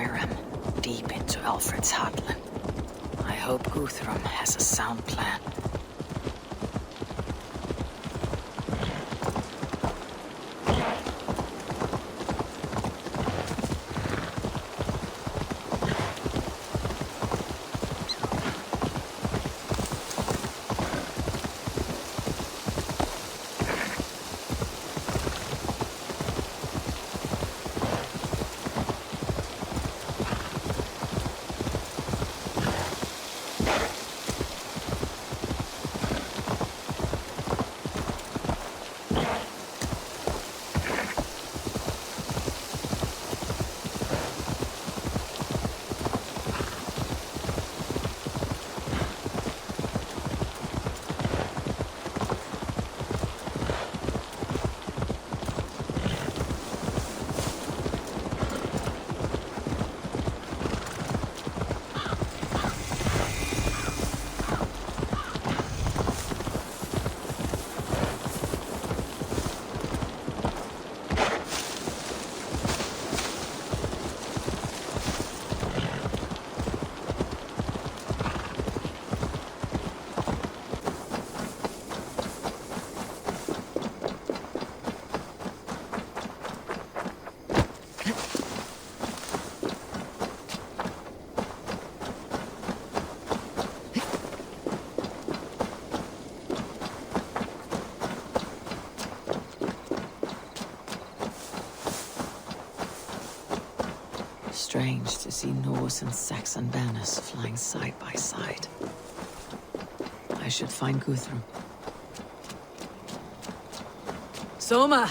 Wareham, deep into Alfred's heartland. I hope Guthrum has a sound plan. Strange to see Norse and Saxon banners flying side by side. I should find Guthrum. Soma!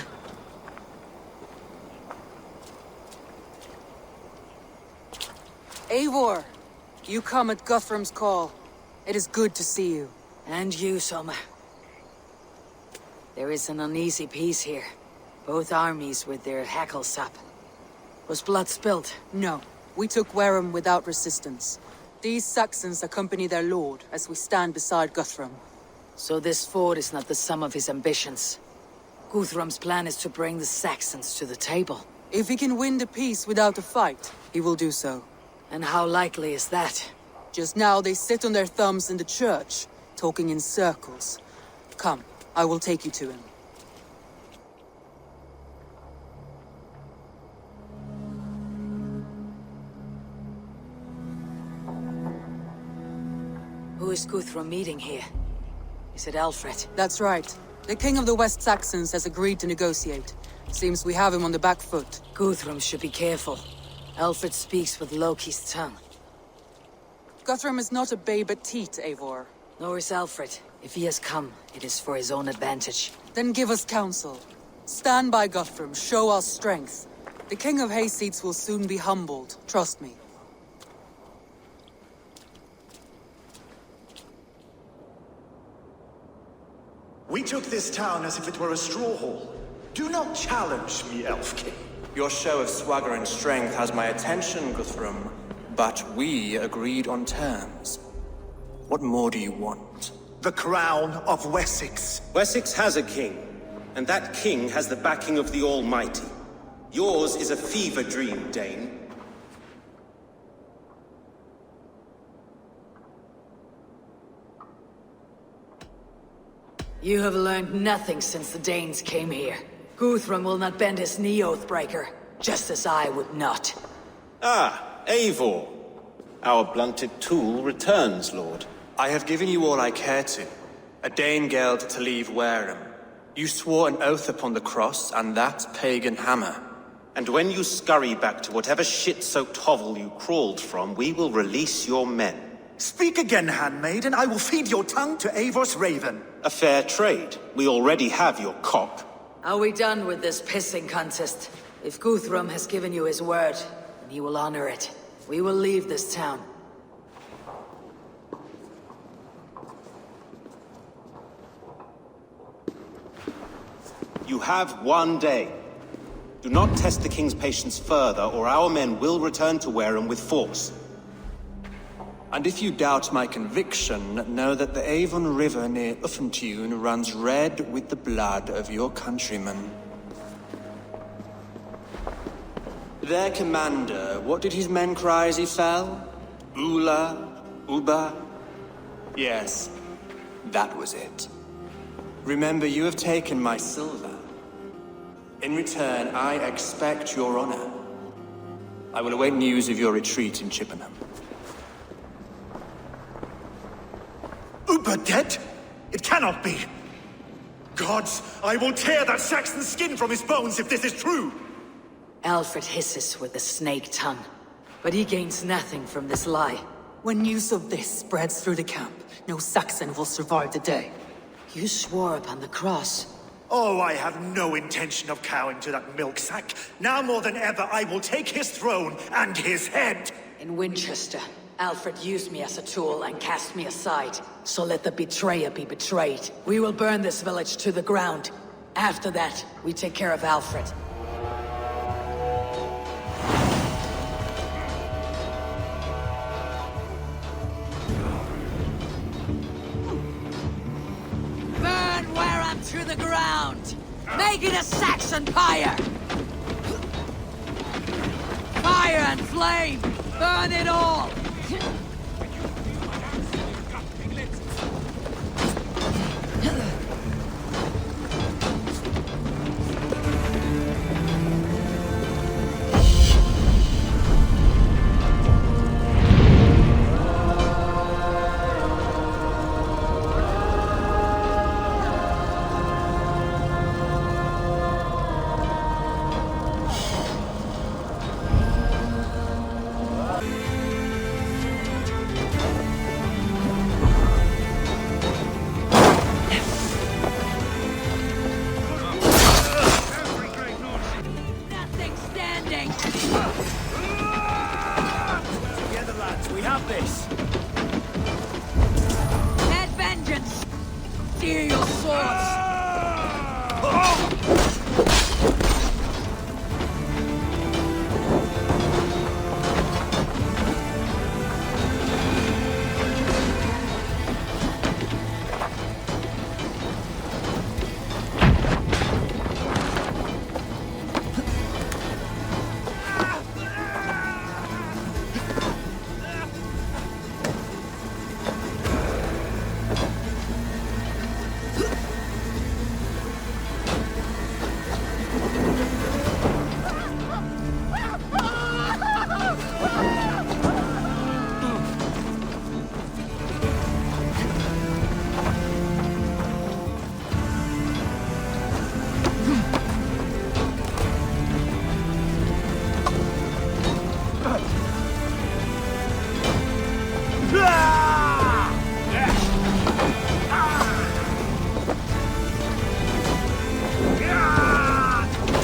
Eivor! You come at Guthrum's call. It is good to see you. And you, Soma. There is an uneasy peace here. Both armies with their hackles up. Was blood spilled? No. We took Wareham without resistance. These Saxons accompany their lord as we stand beside Guthrum. So this fort is not the sum of his ambitions. Guthrum's plan is to bring the Saxons to the table. If he can win the peace without a fight, he will do so. And how likely is that? Just now they sit on their thumbs in the church, talking in circles. Come, I will take you to him. Who is Guthrum meeting here? Is it Alfred? That's right. The king of the West Saxons has agreed to negotiate. Seems we have him on the back foot. Guthrum should be careful. Alfred speaks with Loki's tongue. Guthrum is not a babe at teat, Eivor. Nor is Alfred. If he has come, it is for his own advantage. Then give us counsel. Stand by Guthrum, show our strength. The king of Hayseeds will soon be humbled, trust me. We took this town as if it were a straw hall. Do not challenge me, Elf King. Your show of swagger and strength has my attention, Guthrum. But we agreed on terms. What more do you want? The crown of Wessex. Wessex has a king, and that king has the backing of the Almighty. Yours is a fever dream, Dane. You have learned nothing since the Danes came here. Guthrum will not bend his knee, Oathbreaker. Just as I would not. Ah, Eivor. Our blunted tool returns, Lord. I have given you all I care to. A Danegeld to leave Wareham. You swore an oath upon the cross, and that pagan hammer. And when you scurry back to whatever shit-soaked hovel you crawled from, we will release your men. Speak again, handmaid, and I will feed your tongue to Eivor's raven. A fair trade. We already have your cock. Are we done with this pissing contest? If Guthrum has given you his word, then he will honor it. We will leave this town. You have one day. Do not test the king's patience further, or our men will return to Wareham with force. And if you doubt my conviction, know that the Avon River near Uffentune runs red with the blood of your countrymen. Their commander, what did his men cry as he fell? Ula? Uba? Yes, that was it. Remember, you have taken my silver. In return, I expect your honor. I will await news of your retreat in Chippenham. Uber dead? It cannot be! Gods, I will tear that Saxon's skin from his bones if this is true! Alfred hisses with the snake tongue, but he gains nothing from this lie. When news of this spreads through the camp, no Saxon will survive the day. You swore upon the cross. Oh, I have no intention of cowing to that milksack. Now more than ever, I will take his throne and his head! In Winchester, Alfred used me as a tool and cast me aside. So let the betrayer be betrayed. We will burn this village to the ground. After that, we take care of Alfred. Burn Wareham to the ground! Make it a Saxon pyre! Fire and flame! Burn it all! Nothing standing! Together, lads, we have this! At vengeance! Steer your swords!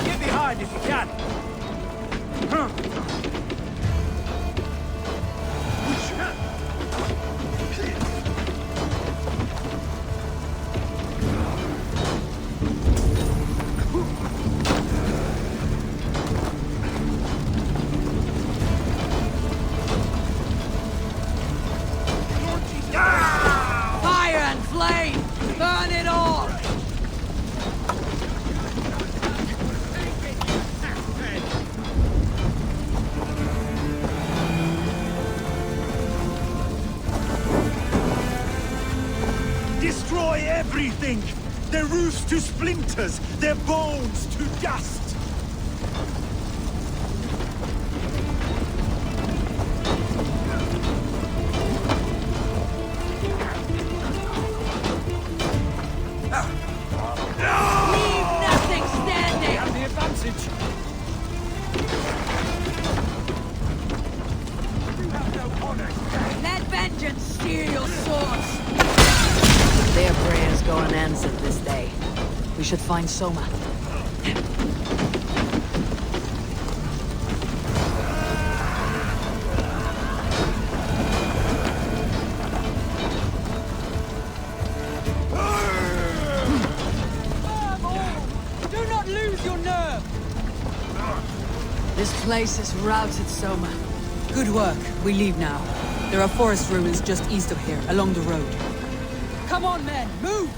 Get behind if you can! Fire and flame! Burn it all! Destroy everything! Their roofs to splinters, their bones to dust! Leave nothing standing! The advantage! Let vengeance steer your swords! Their prayers go unanswered this day. We should find Soma. Do not lose your nerve! This place is routed, Soma. Good work. We leave now. There are forest ruins just east of here, along the road. Come on, men! Move!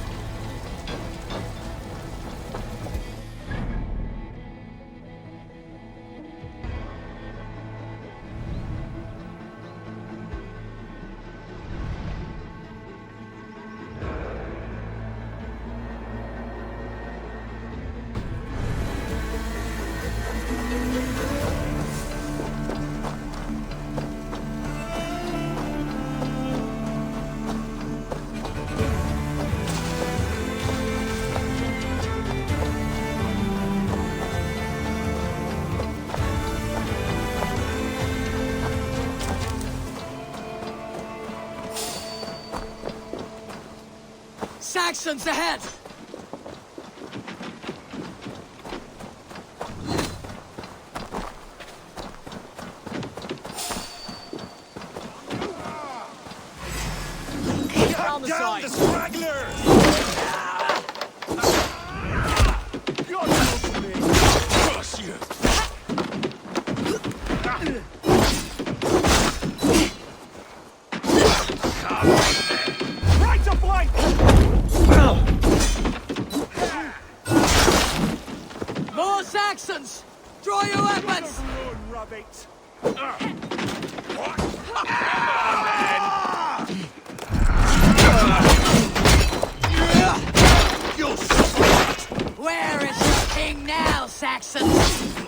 Saxons ahead! Cut down the stragglers! You're not to me! Crush you! Right to flank! More Saxons! Draw your weapons! Run, rabbit! Where is your king now, Saxons?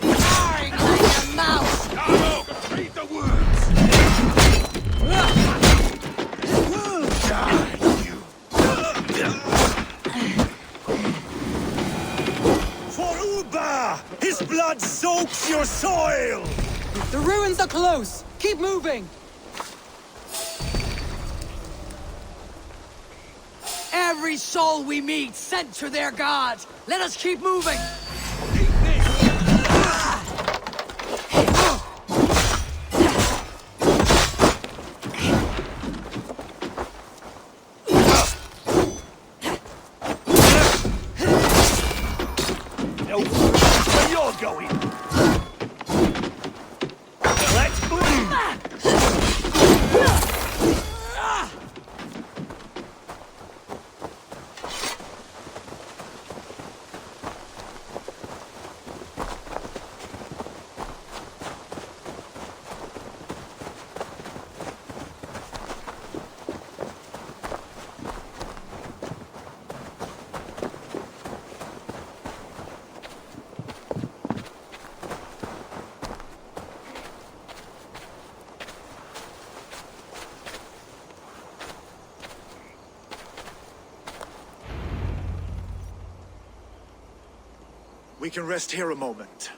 Roaring like a mouse! Now, read the words! Die, you! For Uba! His blood soaks your soil! The ruins are close! Keep moving! Every soul we meet sent to their god! Let us keep moving! No, where you're going? Let's move! We can rest here a moment.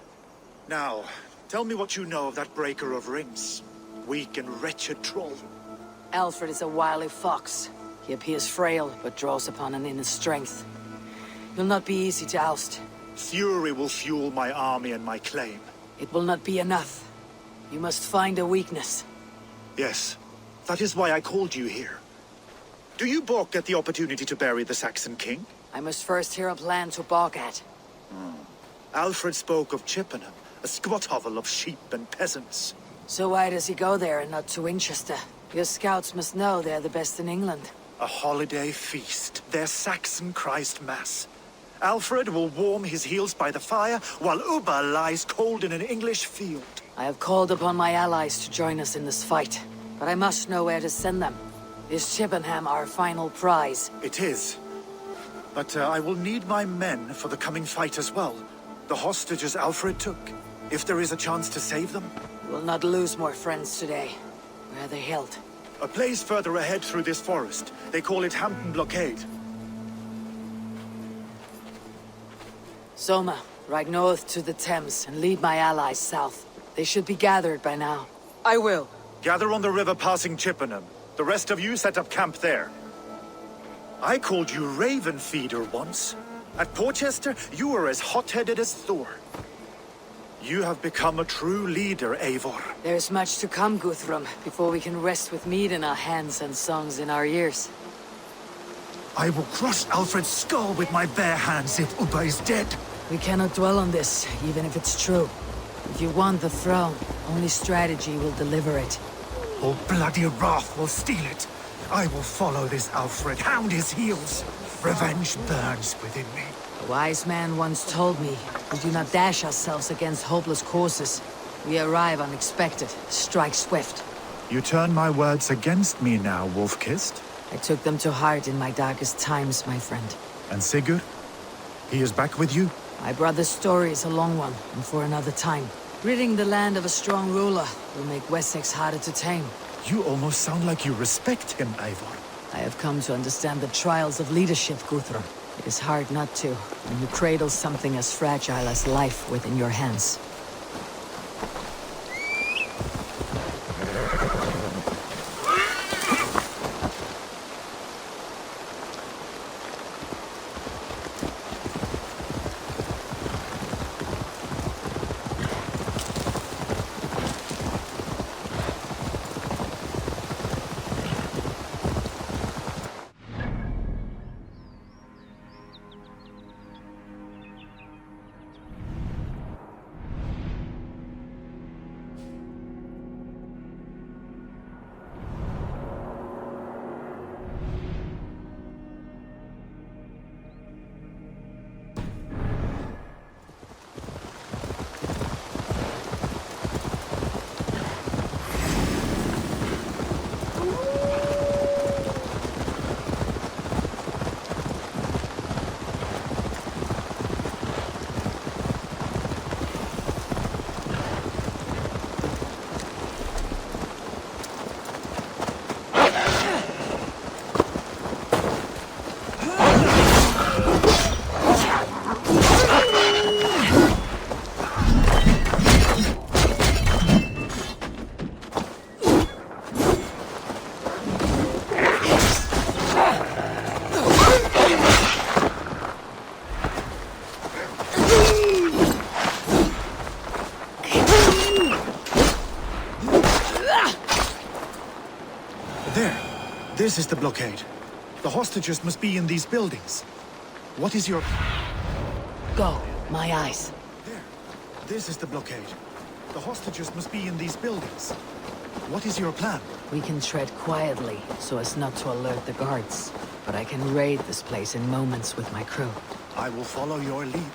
Now, tell me what you know of that breaker of rings. Weak and wretched troll. Alfred is a wily fox. He appears frail, but draws upon an inner strength. He'll not be easy to oust. Fury will fuel my army and my claim. It will not be enough. You must find a weakness. Yes, that is why I called you here. Do you balk at the opportunity to bury the Saxon king? I must first hear a plan to balk at. Alfred spoke of Chippenham, a squat hovel of sheep and peasants. So why does he go there and not to Winchester? Your scouts must know they're the best in England. A holiday feast, their Saxon Christ Mass. Alfred will warm his heels by the fire, while Uba lies cold in an English field. I have called upon my allies to join us in this fight, but I must know where to send them. Is Chippenham our final prize? It is. But I will need my men for the coming fight as well. The hostages Alfred took. If there is a chance to save them. We will not lose more friends today. Where are they held? A place further ahead through this forest. They call it Hampton Blockade. Soma, ride north to the Thames and lead my allies south. They should be gathered by now. I will. Gather on the river passing Chippenham. The rest of you set up camp there. I called you Raven Feeder once. At Porchester, you were as hot-headed as Thor. You have become a true leader, Eivor. There's much to come, Guthrum, before we can rest with mead in our hands and songs in our ears. I will crush Alfred's skull with my bare hands if Uba is dead. We cannot dwell on this, even if it's true. If you want the throne, only strategy will deliver it. Or bloody wrath will steal it. I will follow this Alfred, hound his heels. Revenge burns within me. A wise man once told me, we do not dash ourselves against hopeless courses. We arrive unexpected, strike swift. You turn my words against me now, Wolf-Kissed. I took them to heart in my darkest times, my friend. And Sigurd? He is back with you? My brother's story is a long one, and for another time. Ridding the land of a strong ruler will make Wessex harder to tame. You almost sound like you respect him, Eivor. I have come to understand the trials of leadership, Guthrum. It is hard not to, when you cradle something as fragile as life within your hands. There. This is the blockade. The hostages must be in these buildings. What is your... Go, my eyes. There. This is the blockade. The hostages must be in these buildings. What is your plan? We can tread quietly, so as not to alert the guards. But I can raid this place in moments with my crew. I will follow your lead.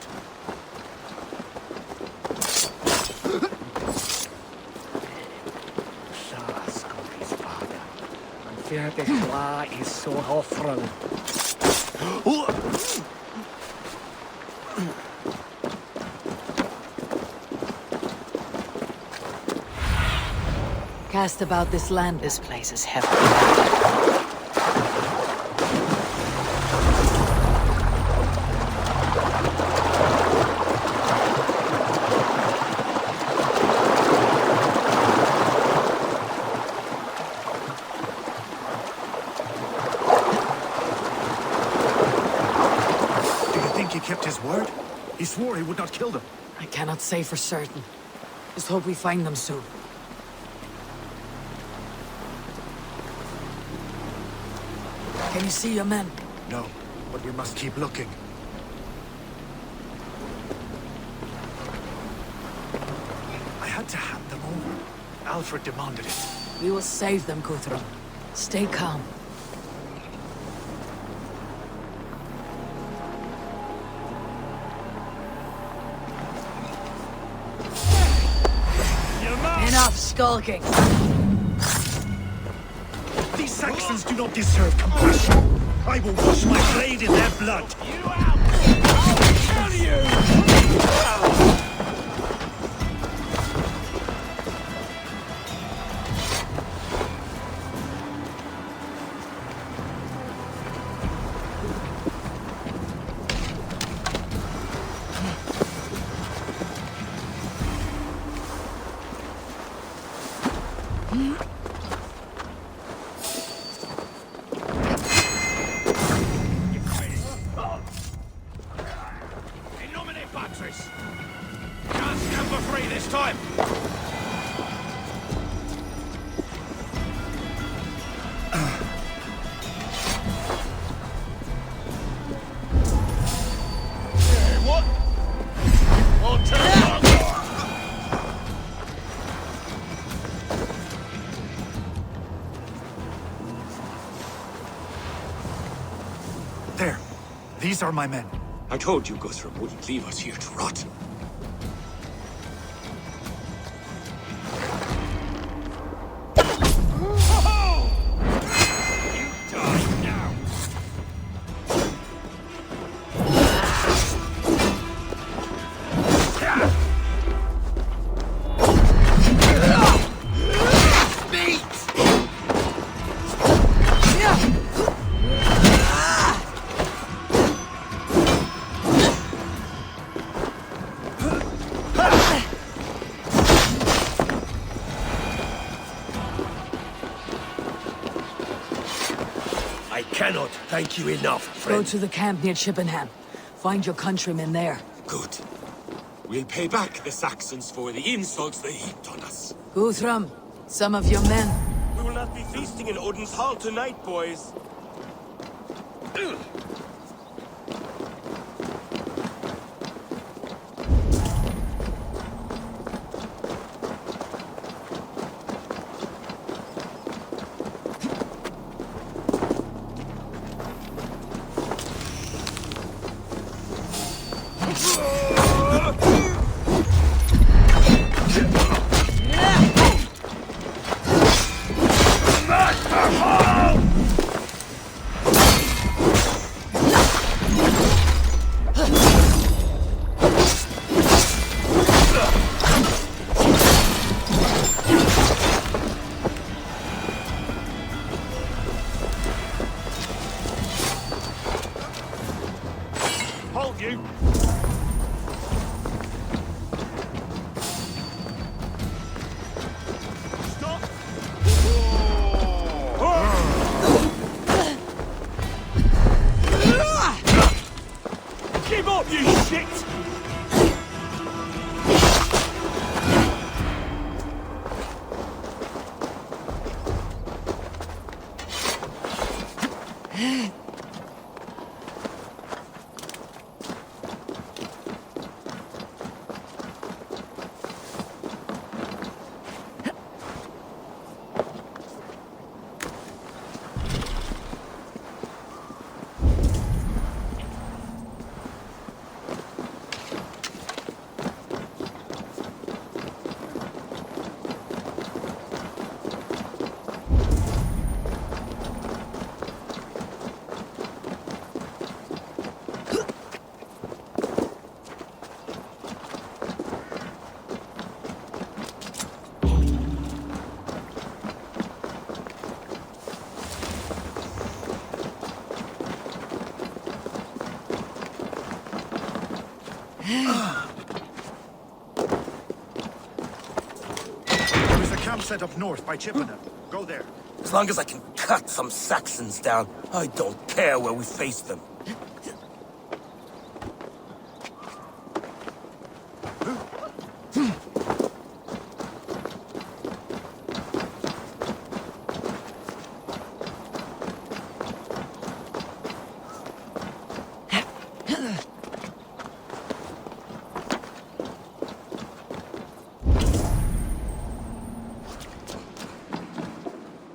Cast about this land. This place is heavy. Do you think he kept his word? He swore he would not kill them. I cannot say for certain. Just hope we find them soon. Can you see your men? No, but we must keep looking. I had to hand them over. Alfred demanded it. We will save them, Guthrum. Stay calm. Enough skulking! These Saxons do not deserve compassion. I will wash my blade in their blood. You out! I'll kill you! Can't come for free this time! What? I'll turn There. These are my men. I told you Guthrum wouldn't leave us here to rot. I cannot thank you enough, Go friend. to the camp near Chippenham. Find your countrymen there. Good. We'll pay back the Saxons for the insults they heaped on us. Guthrum, some of your men. We will not be feasting in Odin's hall tonight, boys. There's a camp set up north by Chippenham. Go there. As long as I can cut some Saxons down, I don't care where we face them.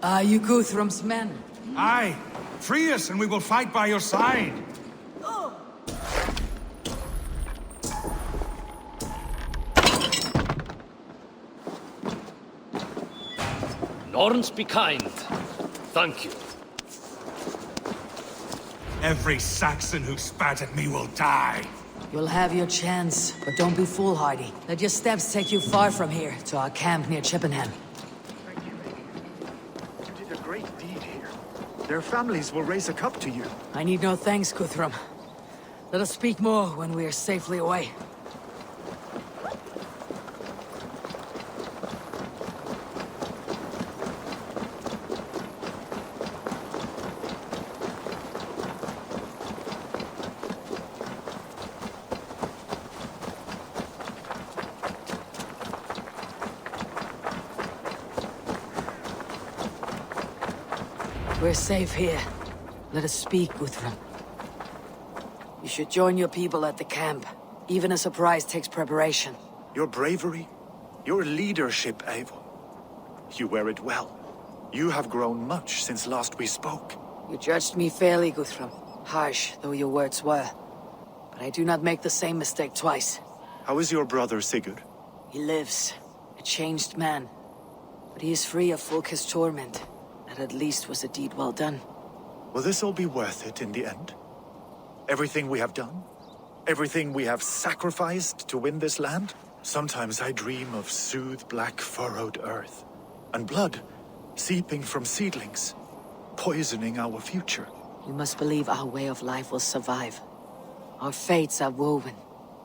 Are you Guthrum's men? Aye. Free us and we will fight by your side. Norns, be kind. Thank you. Every Saxon who spat at me will die. You'll have your chance, but don't be foolhardy. Let your steps take you far from here, to our camp near Chippenham. Thank you, lady. You did a great deed here. Their families will raise a cup to you. I need no thanks, Guthrum. Let us speak more when we are safely away. We're safe here. Let us speak, Guthrum. You should join your people at the camp. Even a surprise takes preparation. Your bravery, your leadership, Eivor. You wear it well. You have grown much since last we spoke. You judged me fairly, Guthrum. Harsh though your words were. But I do not make the same mistake twice. How is your brother Sigurd? He lives, a changed man. But he is free of Fulke's torment. That at least was a deed well done. Will this all be worth it in the end? Everything we have done? Everything we have sacrificed to win this land? Sometimes I dream of soothed black furrowed earth, and blood seeping from seedlings, poisoning our future. You must believe our way of life will survive. Our fates are woven,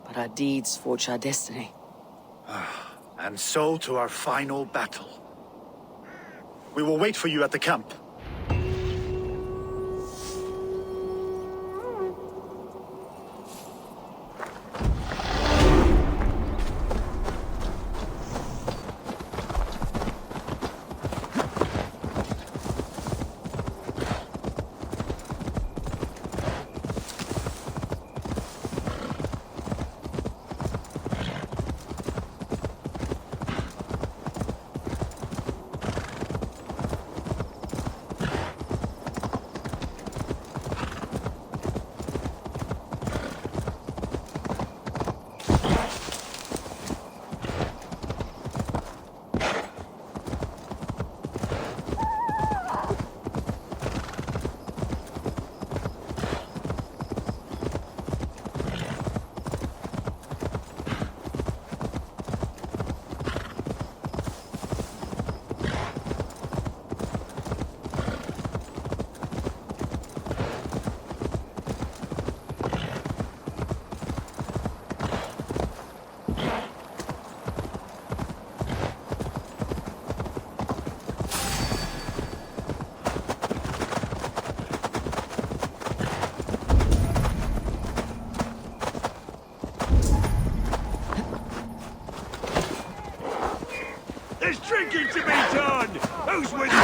but our deeds forge our destiny. And so to our final battle. We will wait for you at the camp. There's drinking to be done! Who's with me?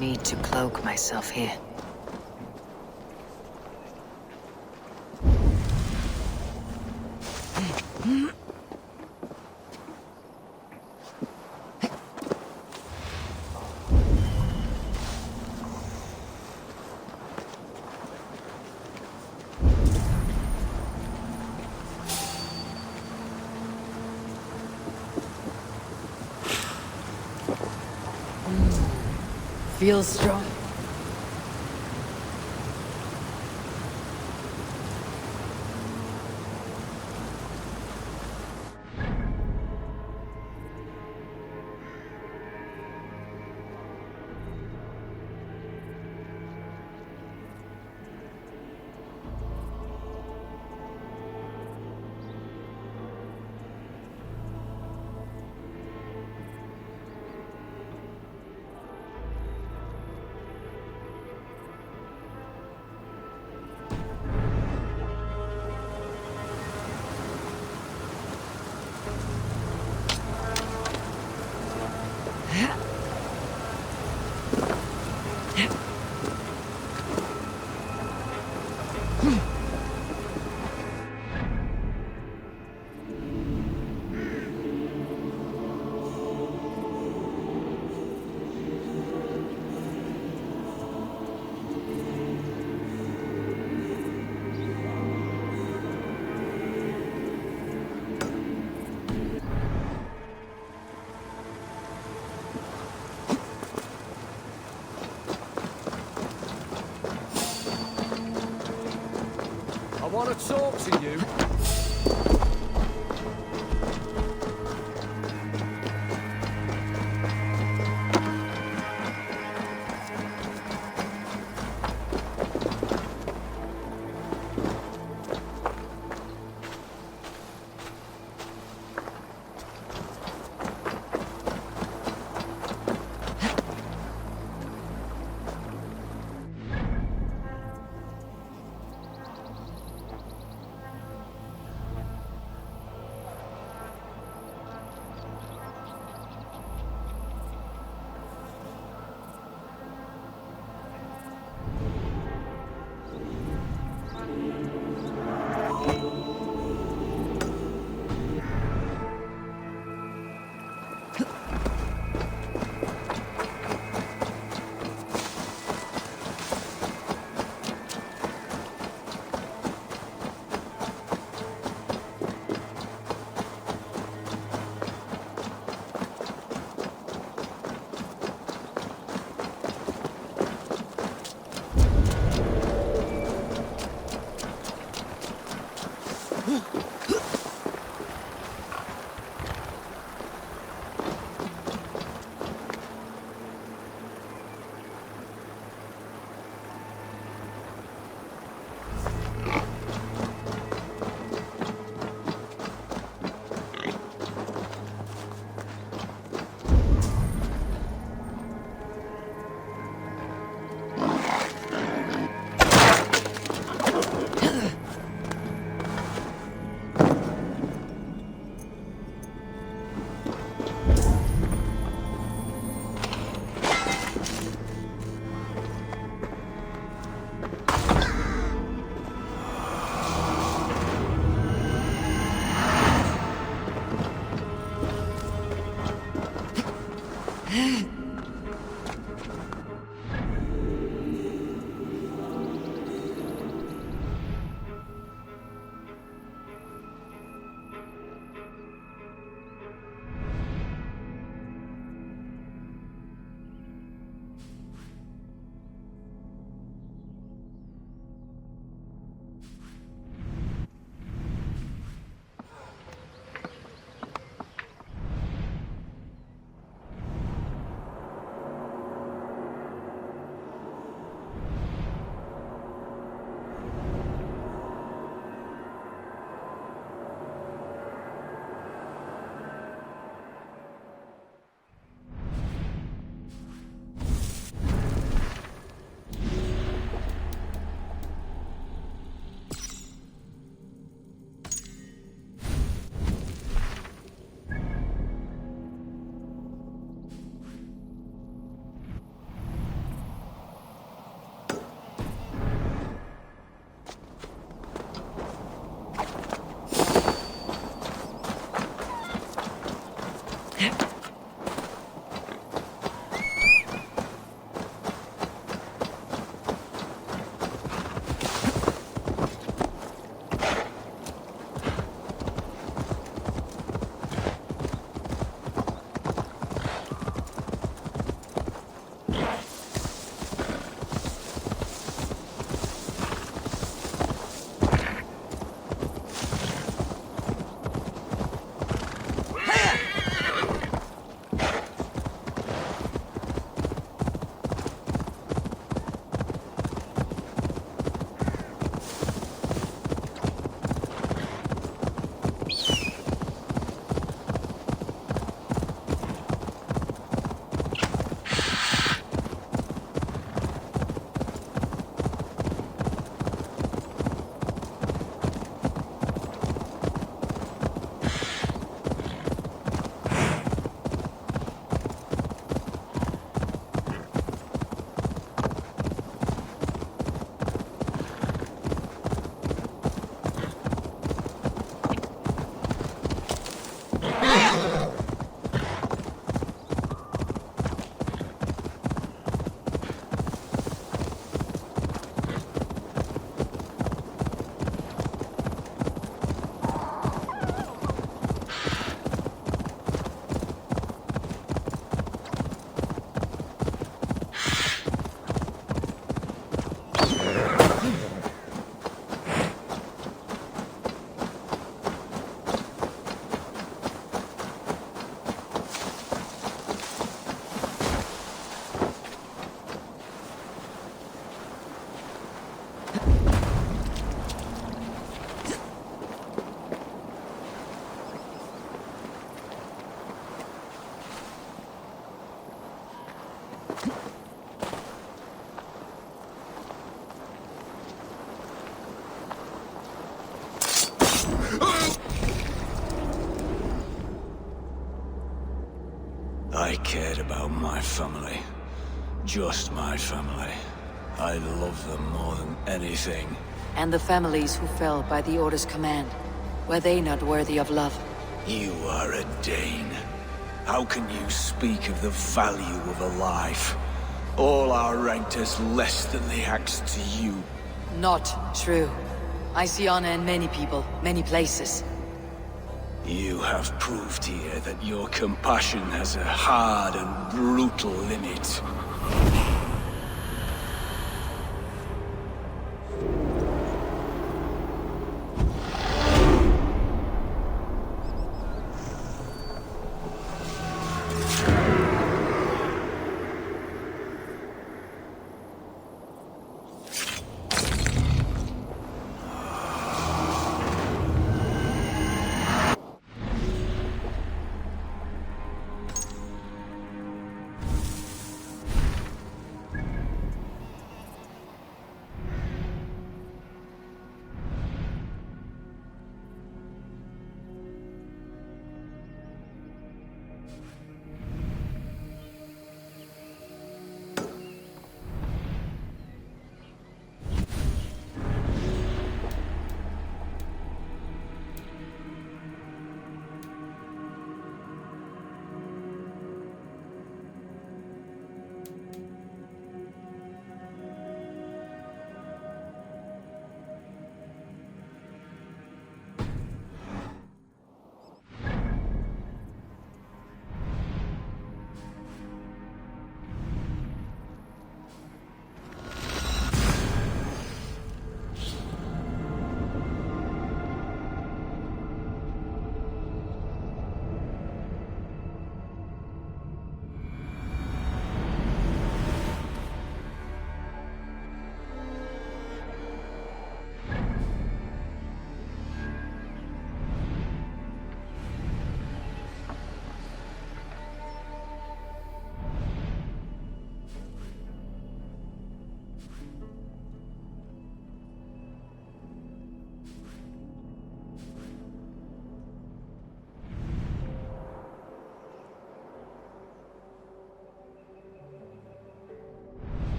Need to cloak myself here. Feels strong. I want to talk to you. cared about my family. Just my family. I love them more than anything. And the families who fell by the Order's command, were they not worthy of love? You are a Dane. How can you speak of the value of a life? All are ranked as less than the axe to you. Not true. I see honor in many people, many places. You have proved here that your compassion has a hard and brutal limit.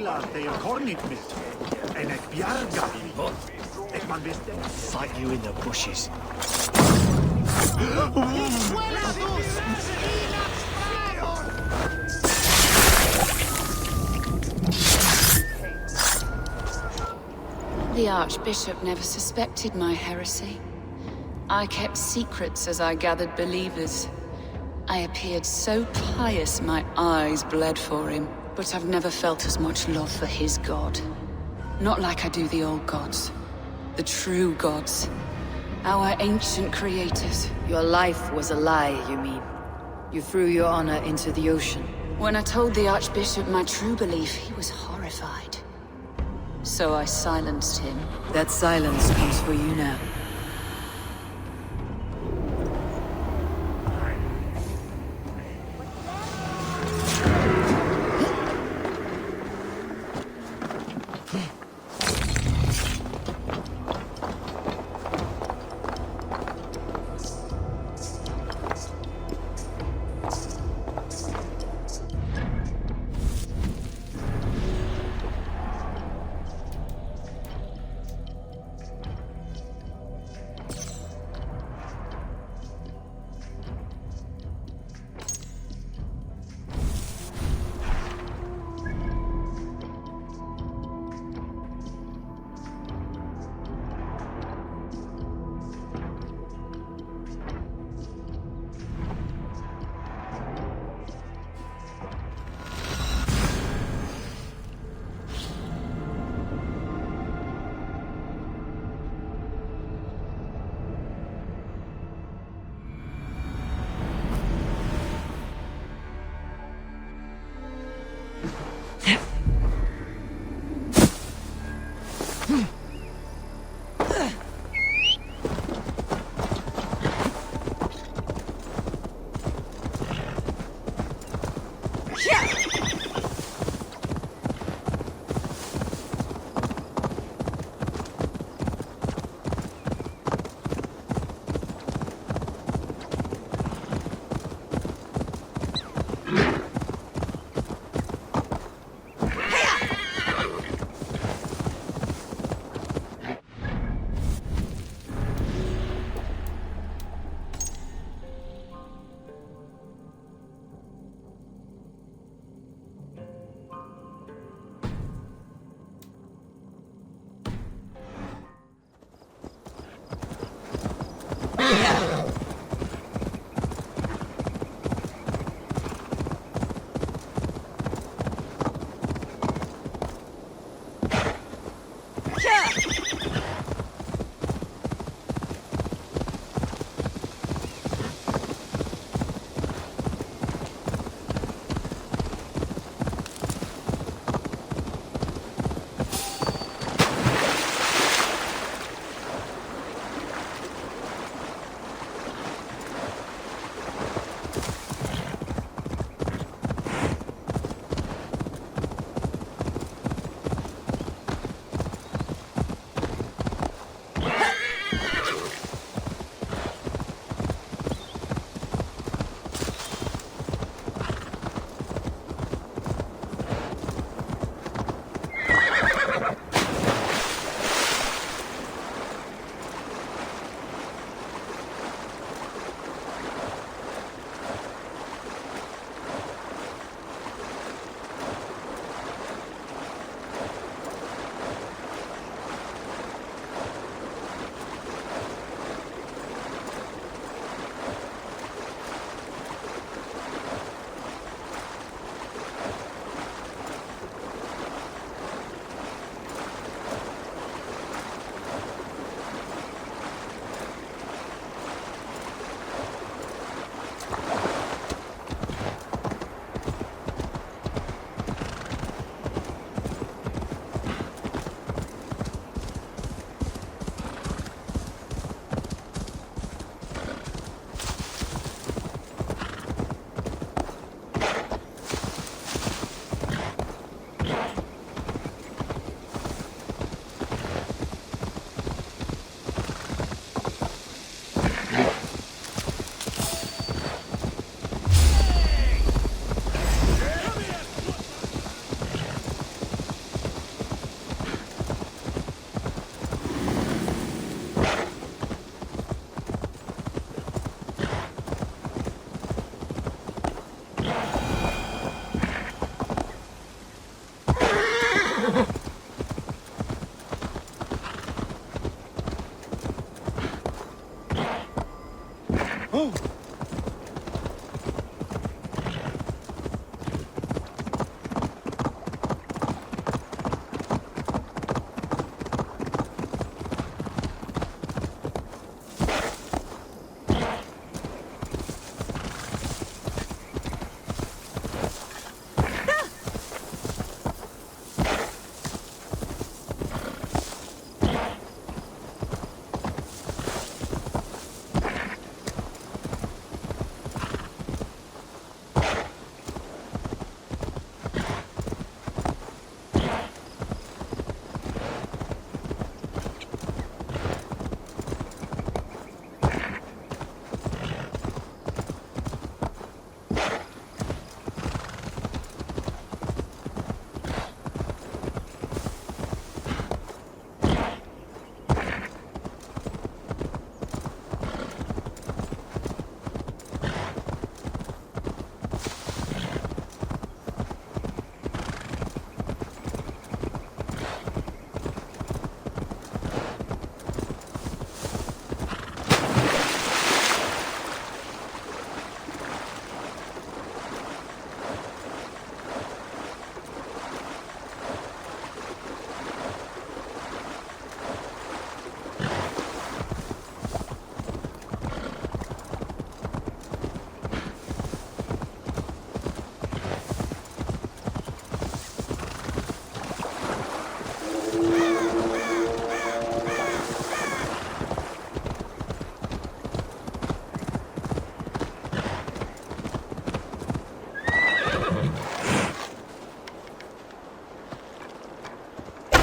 laat de kornit mit. En ek bjarga. Ek man wist fight you in the bushes. The Archbishop never suspected my heresy. I kept secrets as I gathered believers. I appeared so pious my eyes bled for him. But I've never felt as much love for his god. Not like I do the old gods. The true gods. Our ancient creators. Your life was a lie, you mean? You threw your honor into the ocean. When I told the Archbishop my true belief, he was horrified. So I silenced him. That silence comes for you now.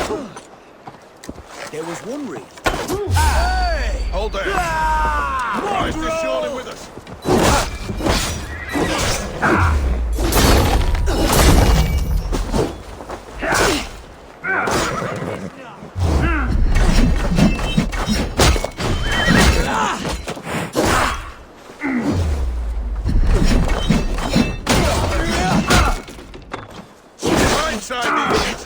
There was one reason. Hey! Hold there! Rise to surely with us! Inside these!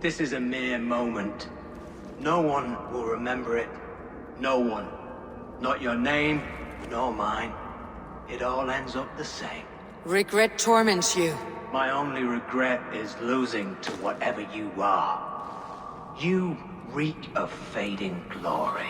This is a mere moment. No one will remember it. No one. Not your name, nor mine. It all ends up the same. Regret torments you. My only regret is losing to whatever you are. You reek of fading glory.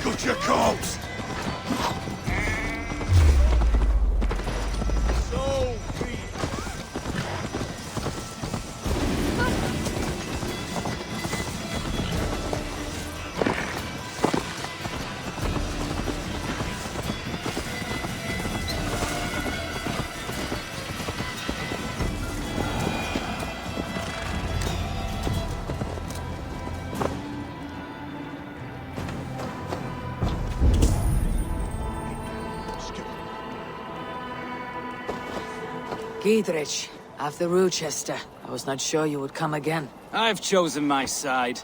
Got your corpse! So weak! Giedrich, of the Rochester. I was not sure you would come again. I've chosen my side.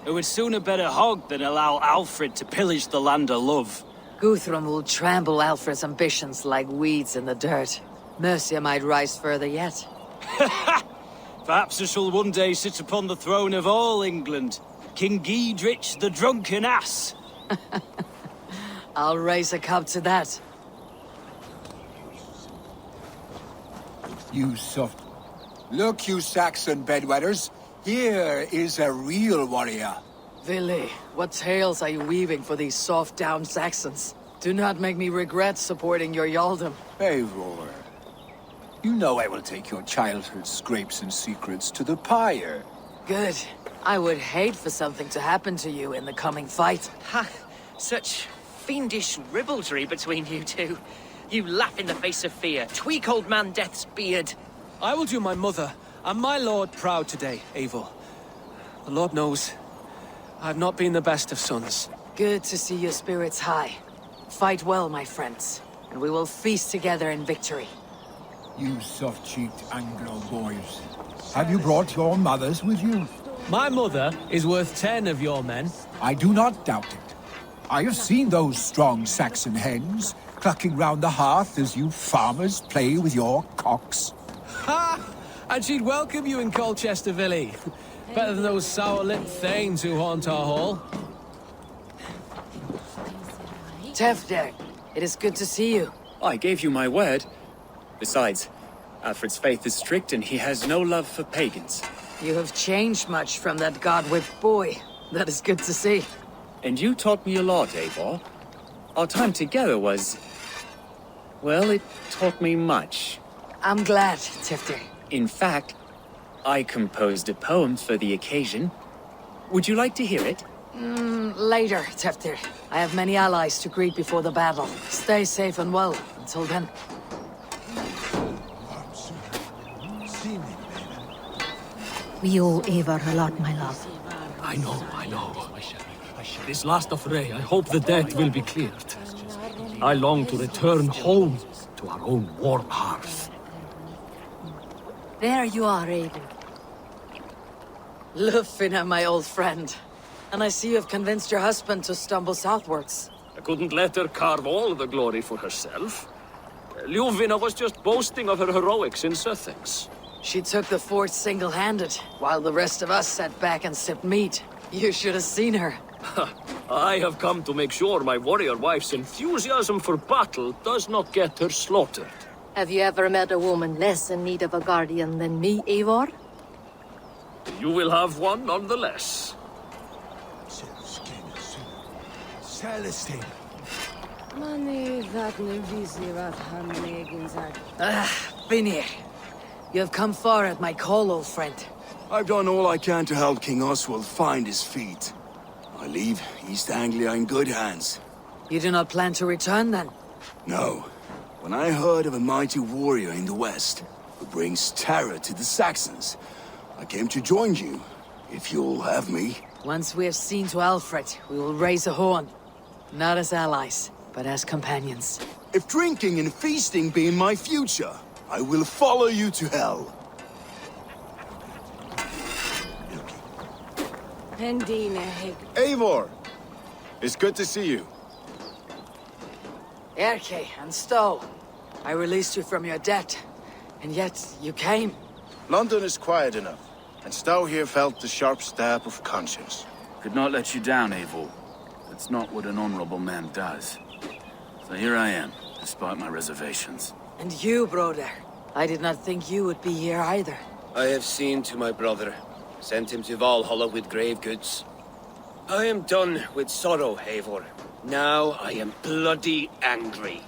Who would sooner bet a hog than allow Alfred to pillage the land of love. Guthrum will trample Alfred's ambitions like weeds in the dirt. Mercia might rise further yet. Perhaps I shall one day sit upon the throne of all England. King Giedrich the drunken ass. I'll raise a cup to that. You soft... Look, you Saxon bedwetters. Here is a real warrior. Vili, what tales are you weaving for these soft-down Saxons? Do not make me regret supporting your Yaldom. Eivor, you know I will take your childhood scrapes and secrets to the pyre. Good. I would hate for something to happen to you in the coming fight. Ha! Such fiendish ribaldry between you two. You laugh in the face of fear. Tweak old man Death's beard. I will do my mother and my lord proud today, Eivor. The Lord knows, I have not been the best of sons. Good to see your spirits high. Fight well, my friends, and we will feast together in victory. You soft-cheeked Anglo boys. Have you brought your mothers with you? My mother is worth 10 of your men. I do not doubt it. I have seen those strong Saxon hens clucking round the hearth as you farmers play with your cocks. Ha! And she'd welcome you in Colchester, Villy. Better than those sour-lipped thanes who haunt our hall. Tefder, it is good to see you. I gave you my word. Besides, Alfred's faith is strict and he has no love for pagans. You have changed much from that god-whipped boy. That is good to see. And you taught me a lot, Eivor. Our time together was... well, it taught me much. I'm glad, Tefder. In fact, I composed a poem for the occasion. Would you like to hear it? Later, Tefder. I have many allies to greet before the battle. Stay safe and well until then. We owe Eivor a lot, my love. I know, I know. This last affray, I hope the debt will be cleared. I long to return home to our own warm hearth. There you are, Eivor. Lufina, my old friend. And I see you have convinced your husband to stumble southwards. I couldn't let her carve all the glory for herself. Ljuvina was just boasting of her heroics in Sussex. She took the fort single-handed, while the rest of us sat back and sipped mead. You should have seen her. I have come to make sure my warrior wife's enthusiasm for battle does not get her slaughtered. Have you ever met a woman less in need of a guardian than me, Eivor? You will have one nonetheless. Celestine. Vinir. You have come far at my call, old friend. I've done all I can to help King Oswald find his feet. I leave East Anglia in good hands. You do not plan to return, then? No. When I heard of a mighty warrior in the west, who brings terror to the Saxons, I came to join you, if you'll have me. Once we have seen to Alfred, we will raise a horn. Not as allies, but as companions. If drinking and feasting be in my future, I will follow you to hell. Eivor! It's good to see you. Erke and Stowe. I released you from your debt, and yet you came. London is quiet enough, and Stowe here felt the sharp stab of conscience. Could not let you down, Eivor. That's not what an honorable man does. So here I am, despite my reservations. And you, brother. I did not think you would be here either. I have seen to my brother, sent him to Valhalla with grave goods. I am done with sorrow, Eivor. Now I am bloody angry.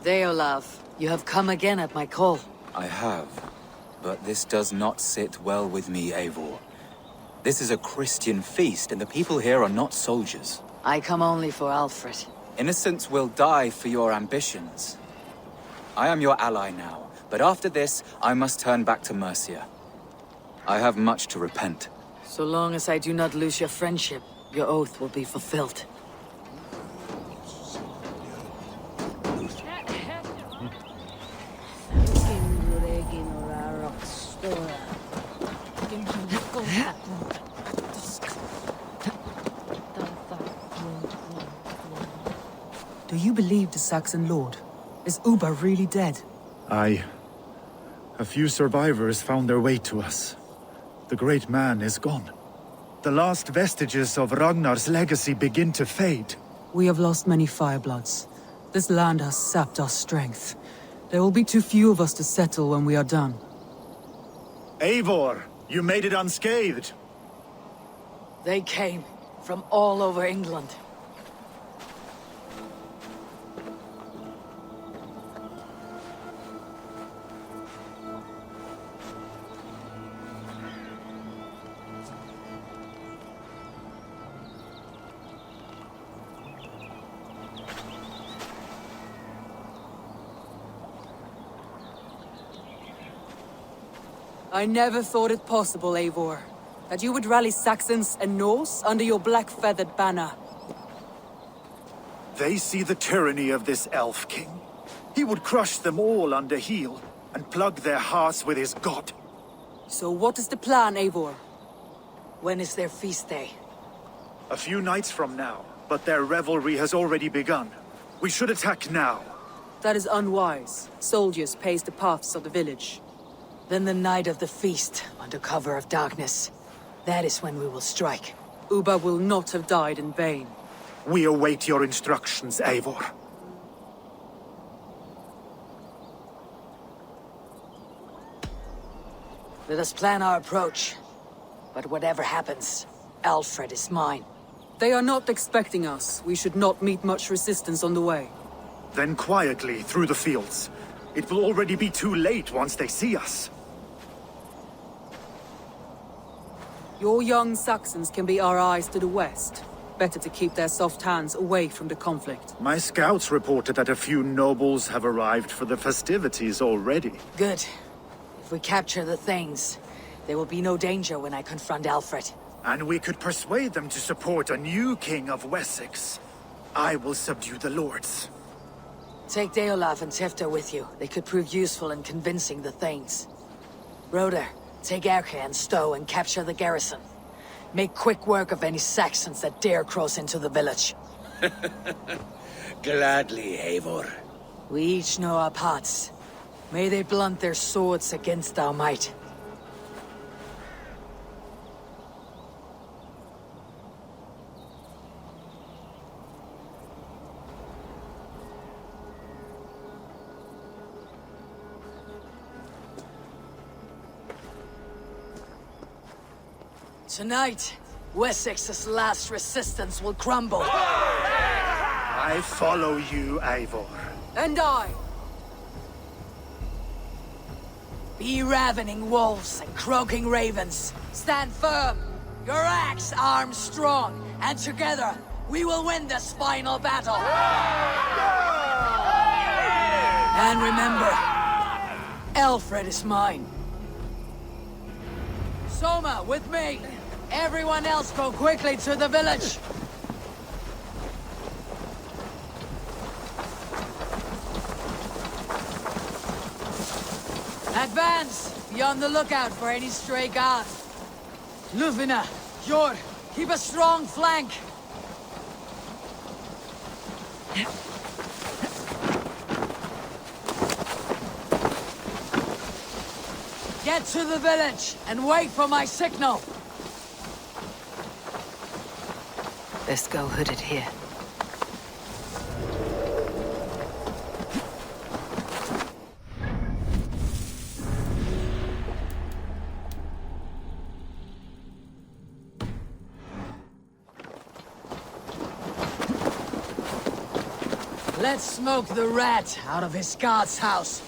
Deolav, you have come again at my call. I have, but this does not sit well with me, Eivor. This is a Christian feast, and the people here are not soldiers. I come only for Alfred. Innocents will die for your ambitions. I am your ally now, but after this, I must turn back to Mercia. I have much to repent. So long as I do not lose your friendship, your oath will be fulfilled. Do you believe the Saxon lord? Is Uber really dead? Aye. A few survivors found their way to us. The great man is gone. The last vestiges of Ragnar's legacy begin to fade. We have lost many firebloods. This land has sapped our strength. There will be too few of us to settle when we are done. Eivor, you made it unscathed. They came from all over England. I never thought it possible, Eivor, that you would rally Saxons and Norse under your black-feathered banner. They see the tyranny of this elf king. He would crush them all under heel and plug their hearts with his god. So what is the plan, Eivor? When is their feast day? A few nights from now, but their revelry has already begun. We should attack now. That is unwise. Soldiers pace the paths of the village. Then the night of the feast, under cover of darkness. That is when we will strike. Uba will not have died in vain. We await your instructions, Eivor. Let us plan our approach. But whatever happens, Alfred is mine. They are not expecting us. We should not meet much resistance on the way. Then quietly through the fields. It will already be too late once they see us. Your young Saxons can be our eyes to the west. Better to keep their soft hands away from the conflict. My scouts reported that a few nobles have arrived for the festivities already. Good. If we capture the Thanes, there will be no danger when I confront Alfred. And we could persuade them to support a new king of Wessex. I will subdue the lords. Take Deolaf and Tifta with you. They could prove useful in convincing the Thanes. Roder, take Erke and Stowe and capture the garrison. Make quick work of any Saxons that dare cross into the village. Gladly, Eivor. We each know our parts. May they blunt their swords against our might. Tonight, Wessex's last resistance will crumble. I follow you, Eivor. And I. Be ravening wolves and croaking ravens. Stand firm. Your axe arms strong. And together, we will win this final battle. And remember, Alfred is mine. Soma, with me. Everyone else go quickly to the village. Advance! Be on the lookout for any stray guards. Lufina, Jor, keep a strong flank. Get to the village and wait for my signal. Best go hooded here. Let's smoke the rat out of his guard's house.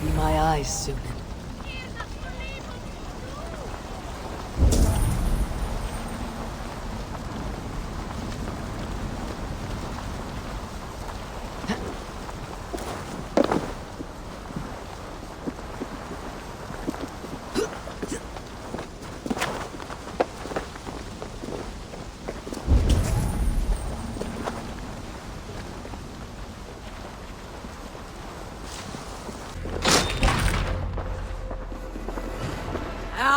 Be my eyes, Sunan.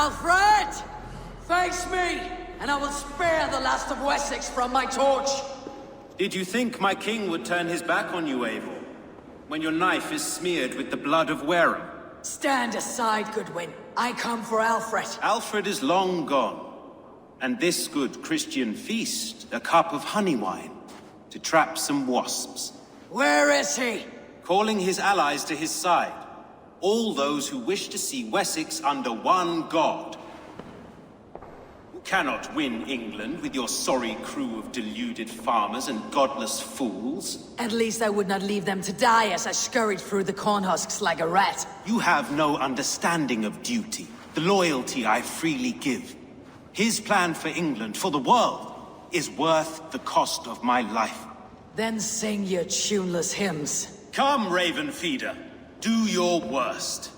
Alfred! Face me, and I will spare the last of Wessex from my torch! Did you think my king would turn his back on you, Eivor? When your knife is smeared with the blood of Wareham? Stand aside, Goodwin. I come for Alfred. Alfred is long gone. And this good Christian feast, a cup of honey wine, to trap some wasps. Where is he? Calling his allies to his side. All those who wish to see Wessex under one god. You cannot win England with your sorry crew of deluded farmers and godless fools. At least I would not leave them to die as I scurried through the corn husks like a rat. You have no understanding of duty, the loyalty I freely give. His plan for England, for the world, is worth the cost of my life. Then sing your tuneless hymns. Come, Raven Feeder. Do your worst.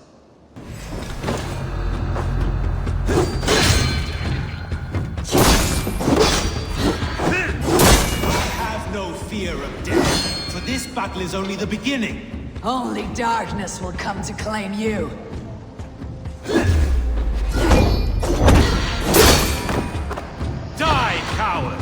Have no fear of death, for this battle is only the beginning. Only darkness will come to claim you. Die, coward!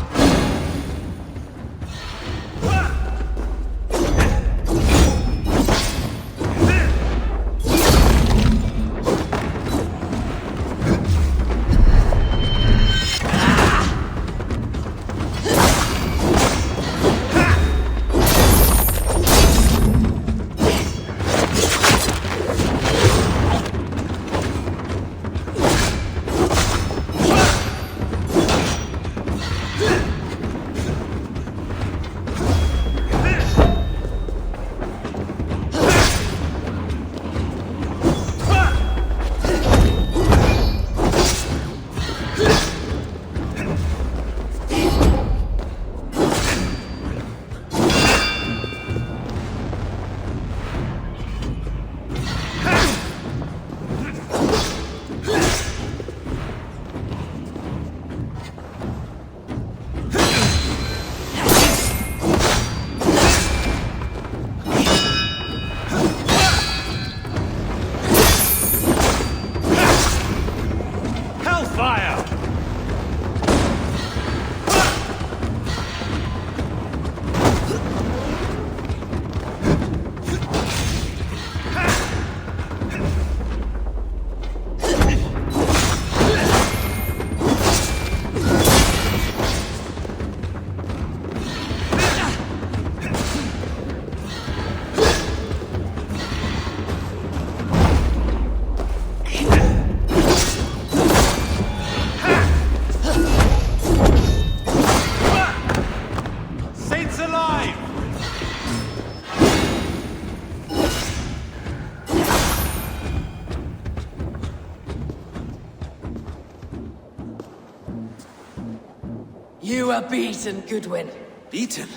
You are beaten, Goodwin. Beaten?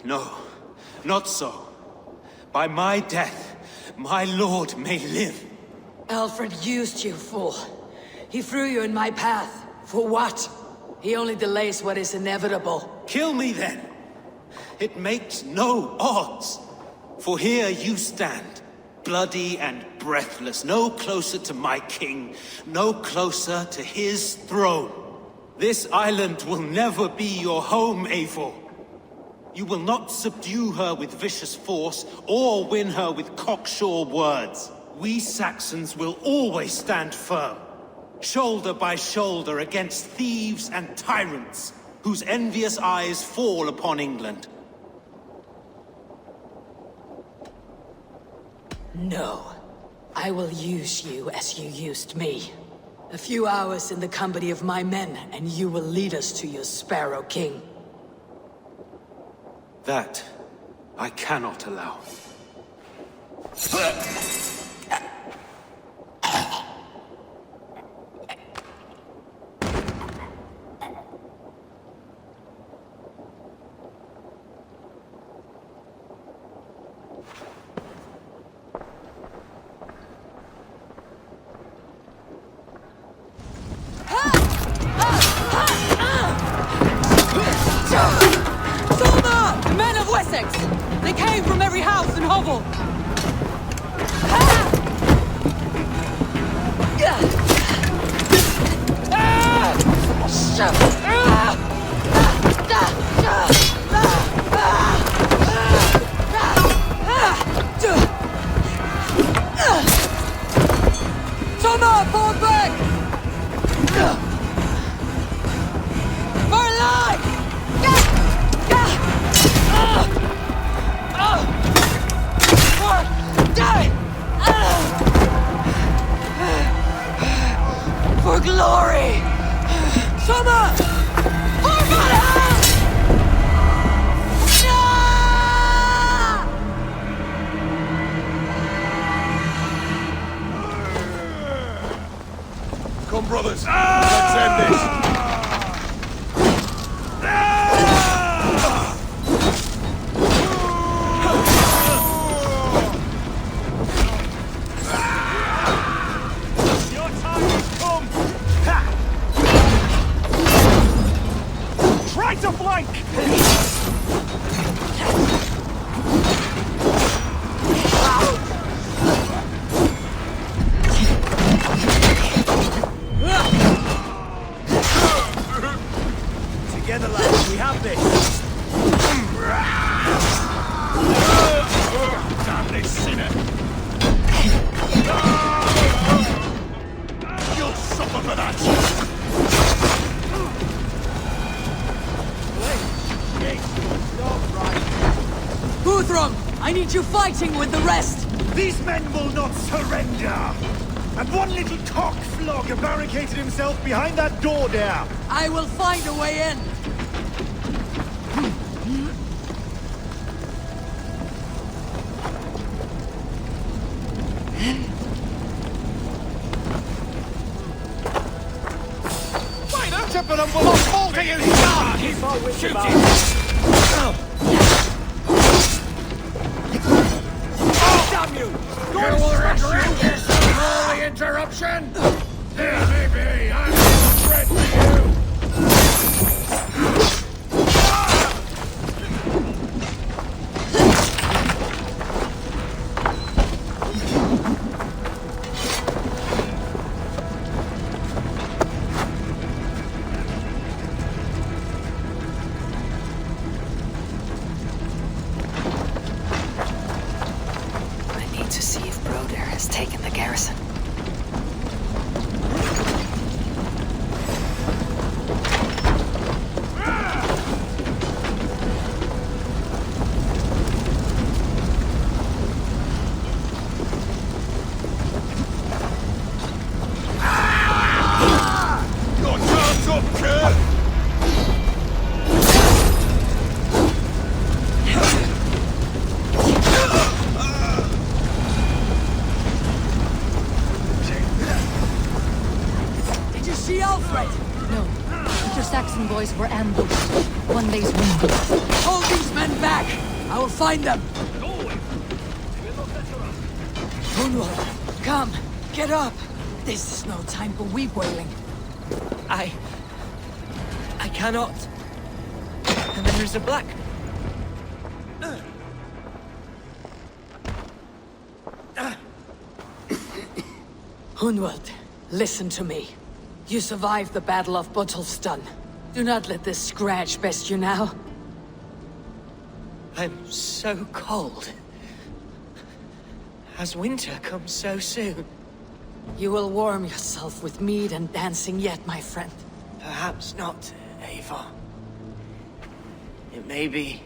No, not so. By my death, my lord may live. Alfred used you, fool. He threw you in my path. For what? He only delays what is inevitable. Kill me then. It makes no odds. For here you stand, bloody and breathless, no closer to my king, no closer to his throne. This island will never be your home, Eivor. You will not subdue her with vicious force, or win her with cocksure words. We Saxons will always stand firm, shoulder by shoulder against thieves and tyrants, whose envious eyes fall upon England. No. I will use you as you used me. A few hours in the company of my men, and you will lead us to your Sparrow King. That I cannot allow. The men of Wessex! They came from every house and hovel! For glory! Summer! For Valhalla! Come, brothers. Let's end this. Your time has come! Try to flank! Together, lads, we have this! Damn this sinner! You'll suffer for that! Guthrum, I need you fighting with the rest! These men will not surrender! And one little cockflogger barricaded himself behind that door there! I will find a way in! Chippenham will not fall to you! Keep on with the Damn you! You will regret this unholy interruption! There may be, I'm no threat to you! To see if Broder has taken the garrison. Your time's up, kid! See Alfred? No. Peter Saxon boys were ambushed. One day's wounded. Hold these men back! I will find them! Gunwald, come! Get up! This is no time for weep wailing. I cannot. And there is a black... Hunwald, listen to me. You survived the Battle of Botolfston. Do not let this scratch best you now. I'm so cold. Has winter come so soon? You will warm yourself with mead and dancing yet, my friend. Perhaps not, Eivor. It may be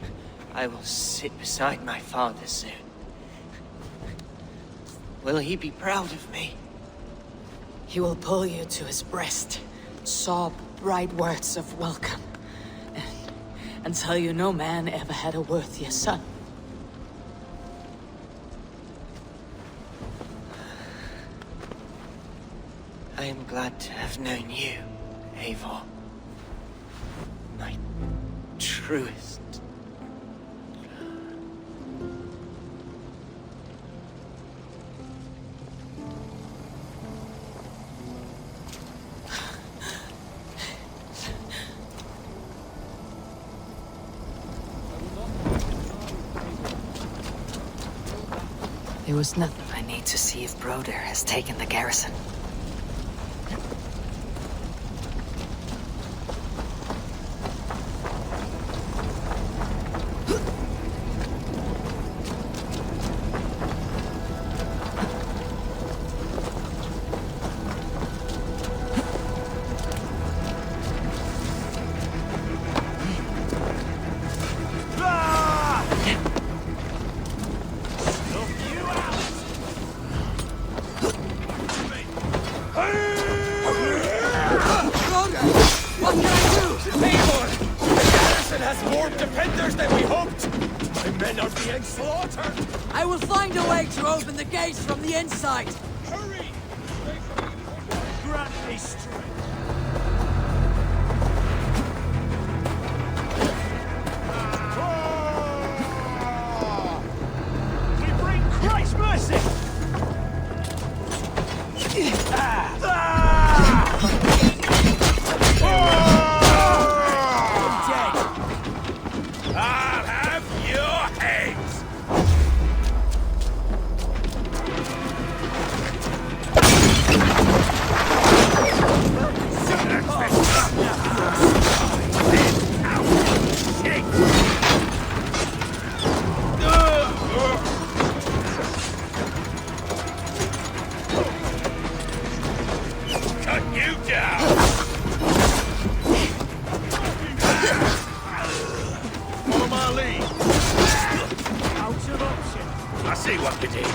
I will sit beside my father soon. Will he be proud of me? He will pull you to his breast, sob bright words of welcome, and tell you no man ever had a worthier son. I am glad to have known you, Eivor. My truest. There was nothing. I need to see if Broder has taken the garrison. defenders than we hoped! My men are being slaughtered! I will find a way to open the gates from the inside! Hurry! Grant me strength! We bring Christ's mercy! I'll have your heads! Cut you down! Follow my lead. Out of option. I see what you did.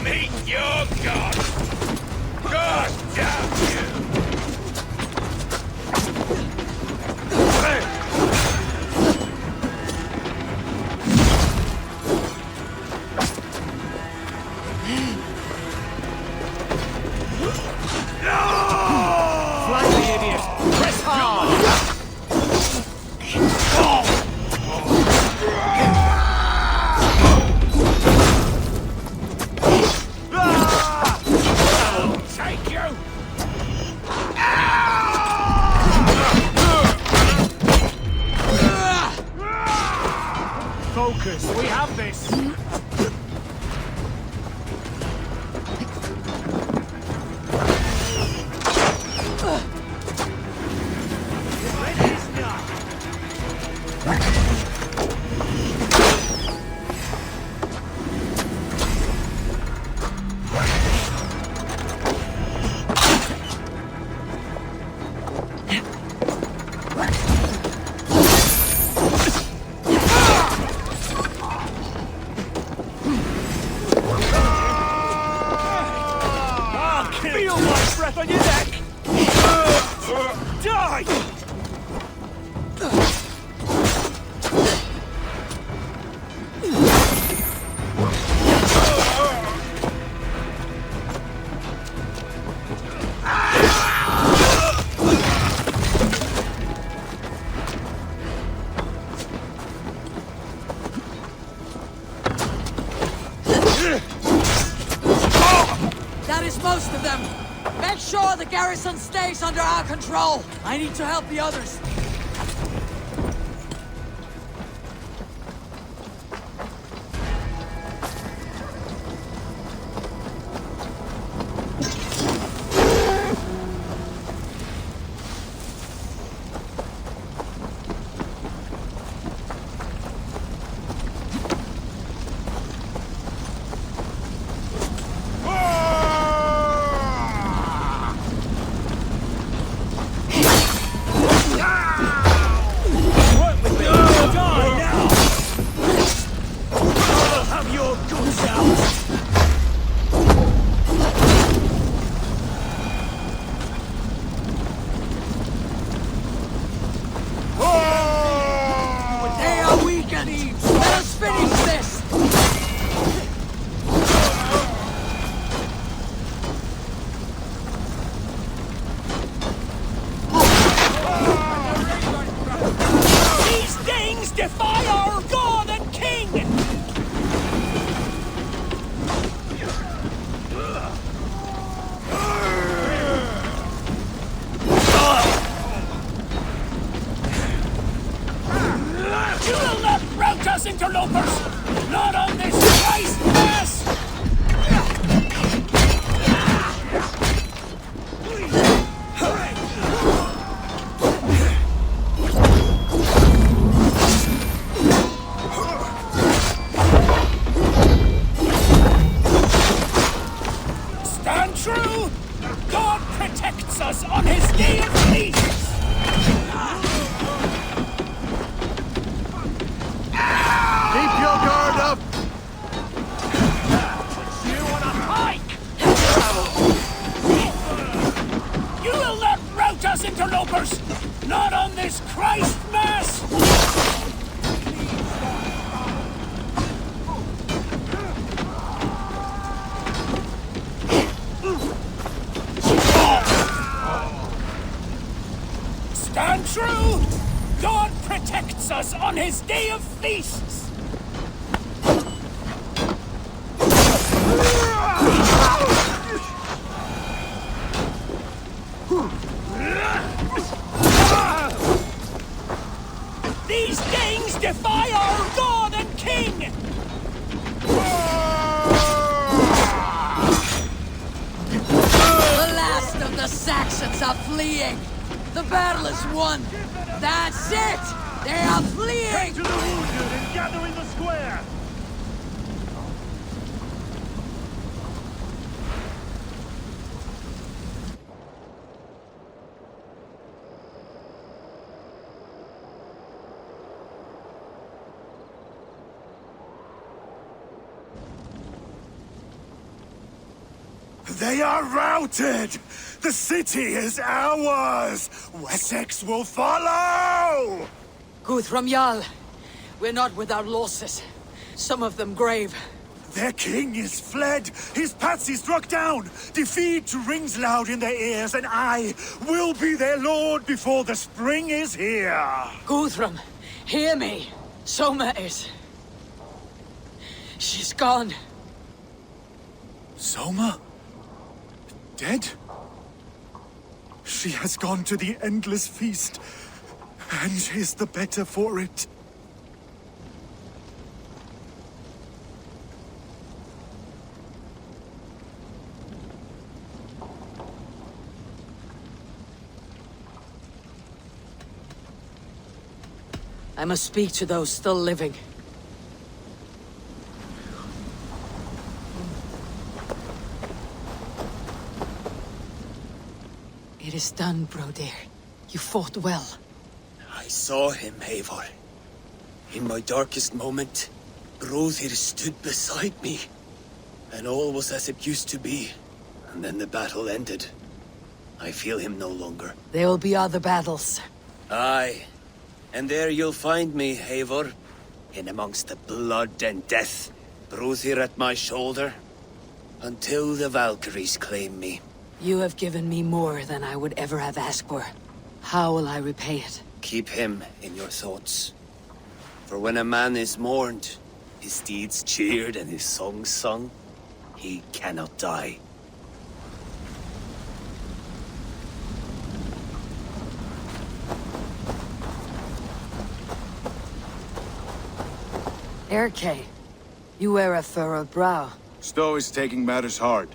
Meet your god! God damn you! Flank the idiot! Press hard! Take you! Focus, we have this! Feel my breath on your neck! Die! That is most of them! Make sure the garrison stays under our control! I need to help the others! Let us finish this! These things defy our god and king! You will not rout us, interlopers! Not on this Christ mess! Stand true! God protects us on his day of feast! Keep your guard up! You on a hike! us, interlopers! Not on this Christ Mass! Stand true! God protects us on his day of feasts! These Danes defy our God and King! The last of the Saxons are fleeing! The battle is won! That's it! They are fleeing! Take to the wounded and gather in the square! They are routed! The city is ours! Wessex will follow! Guthrum Jarl, we're not without losses. Some of them grave. Their king is fled! His patsy struck down! Defeat rings loud in their ears, and I will be their lord before the spring is here! Guthrum, hear me! Soma is... she's gone. Soma? Dead? She has gone to the endless feast, and is the better for it. I must speak to those still living. It is done, Brodir. You fought well. I saw him, Eivor. In my darkest moment, Brodir stood beside me. And all was as it used to be. And then the battle ended. I feel him no longer. There will be other battles. Aye. And there you'll find me, Eivor. In amongst the blood and death. Brodir at my shoulder. Until the Valkyries claim me. You have given me more than I would ever have asked for. How will I repay it? Keep him in your thoughts. For when a man is mourned, his deeds cheered and his songs sung, he cannot die. Erke, you wear a furrowed brow. Stowe is taking matters hard.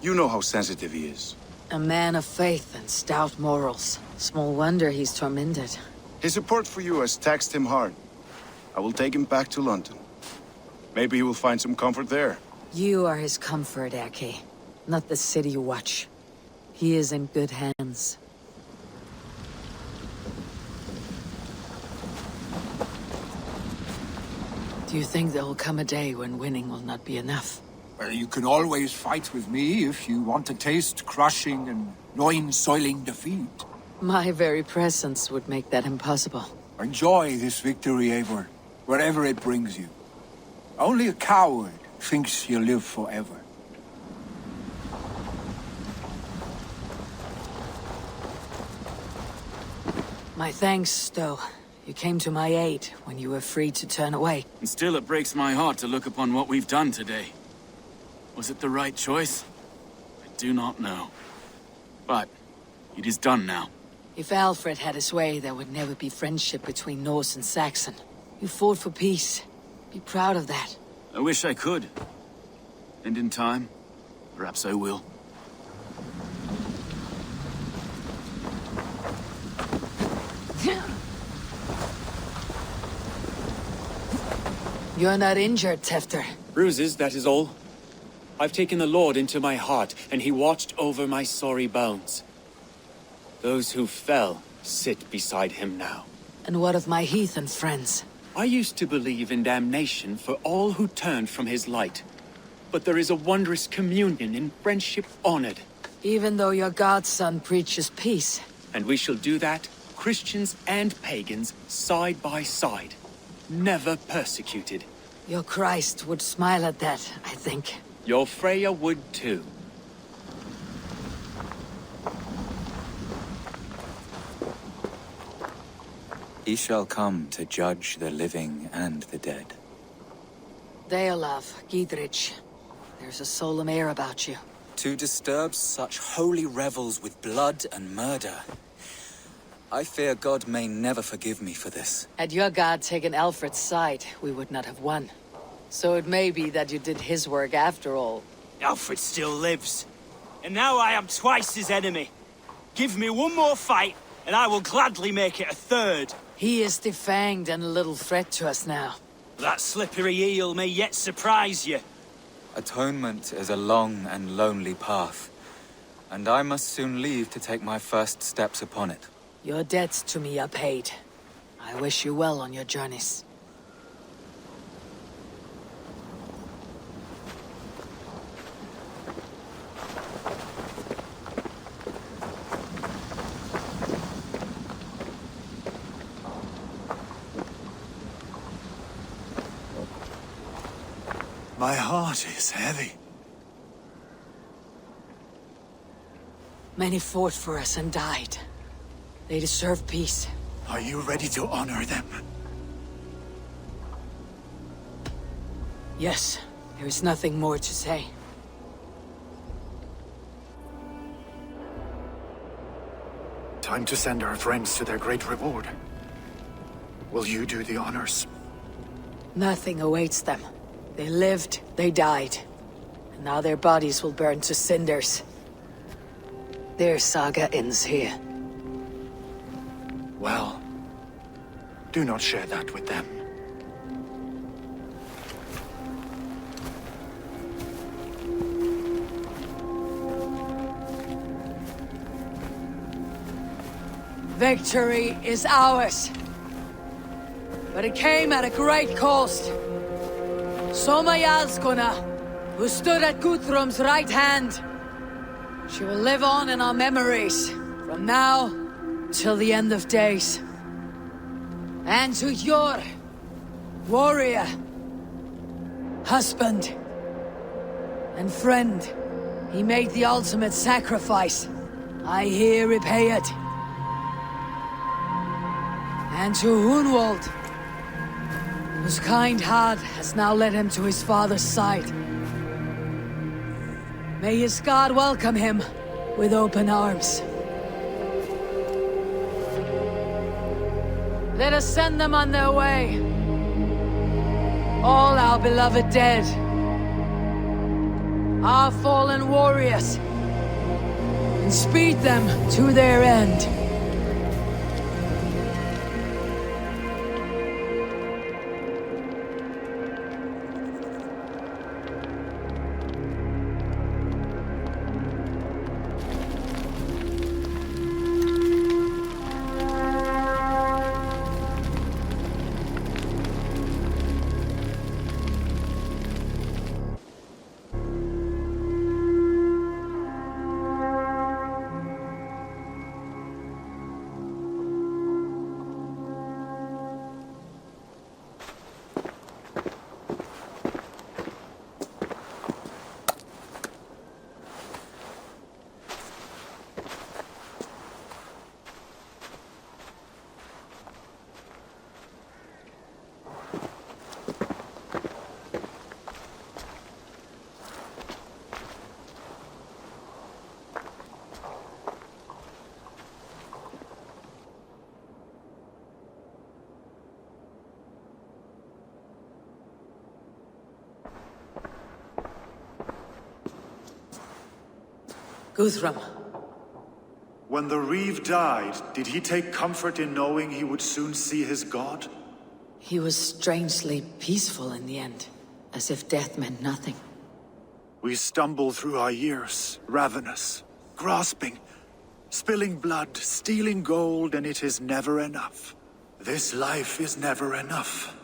You know how sensitive he is. A man of faith and stout morals. Small wonder he's tormented. His support for you has taxed him hard. I will take him back to London. Maybe he will find some comfort there. You are his comfort, Erke. Not the city you watch. He is in good hands. Do you think there will come a day when winning will not be enough? Well, you can always fight with me if you want to taste crushing and loin-soiling defeat. My very presence would make that impossible. Enjoy this victory, Eivor, wherever it brings you. Only a coward thinks he'll live forever. My thanks, Stowe. You came to my aid when you were free to turn away. And still it breaks my heart to look upon what we've done today. Was it the right choice? I do not know. But it is done now. If Alfred had his way, there would never be friendship between Norse and Saxon. You fought for peace. Be proud of that. I wish I could. And in time, perhaps I will. You're not injured, Tefter. Bruises, that is all. I've taken the Lord into my heart, and he watched over my sorry bones. Those who fell sit beside him now. And what of my heathen friends? I used to believe in damnation for all who turned from his light. But there is a wondrous communion in friendship honored. Even though your godson preaches peace. And we shall do that, Christians and pagans, side by side. Never persecuted. Your Christ would smile at that, I think. Your Freya would too. He shall come to judge the living and the dead. Deolav, Gidrich, there's a solemn air about you. To disturb such holy revels with blood and murder. I fear God may never forgive me for this. Had your god taken Alfred's side, we would not have won. So it may be that you did his work after all. Alfred still lives. And now I am twice his enemy. Give me one more fight, and I will gladly make it a third. He is defanged and a little threat to us now. That slippery eel may yet surprise you. Atonement is a long and lonely path, and I must soon leave to take my first steps upon it. Your debts to me are paid. I wish you well on your journeys. My heart is heavy. Many fought for us and died. They deserve peace. Are you ready to honor them? Yes, there is nothing more to say. Time to send our friends to their great reward. Will you do the honors? Nothing awaits them. They lived, they died. And now their bodies will burn to cinders. Their saga ends here. Well, do not share that with them. Victory is ours. But it came at a great cost. Soma Jarlskona, who stood at Guthrum's right hand. She will live on in our memories, from now till the end of days. And to your warrior, husband, and friend, he made the ultimate sacrifice. I here repay it. And to Hunwald, whose kind heart has now led him to his father's side. May his God welcome him with open arms. Let us send them on their way. All our beloved dead. Our fallen warriors. And speed them to their end. Guthrum. When the Reeve died, did he take comfort in knowing he would soon see his god? He was strangely peaceful in the end, as if death meant nothing. We stumble through our years, ravenous, grasping, spilling blood, stealing gold, and it is never enough. This life is never enough.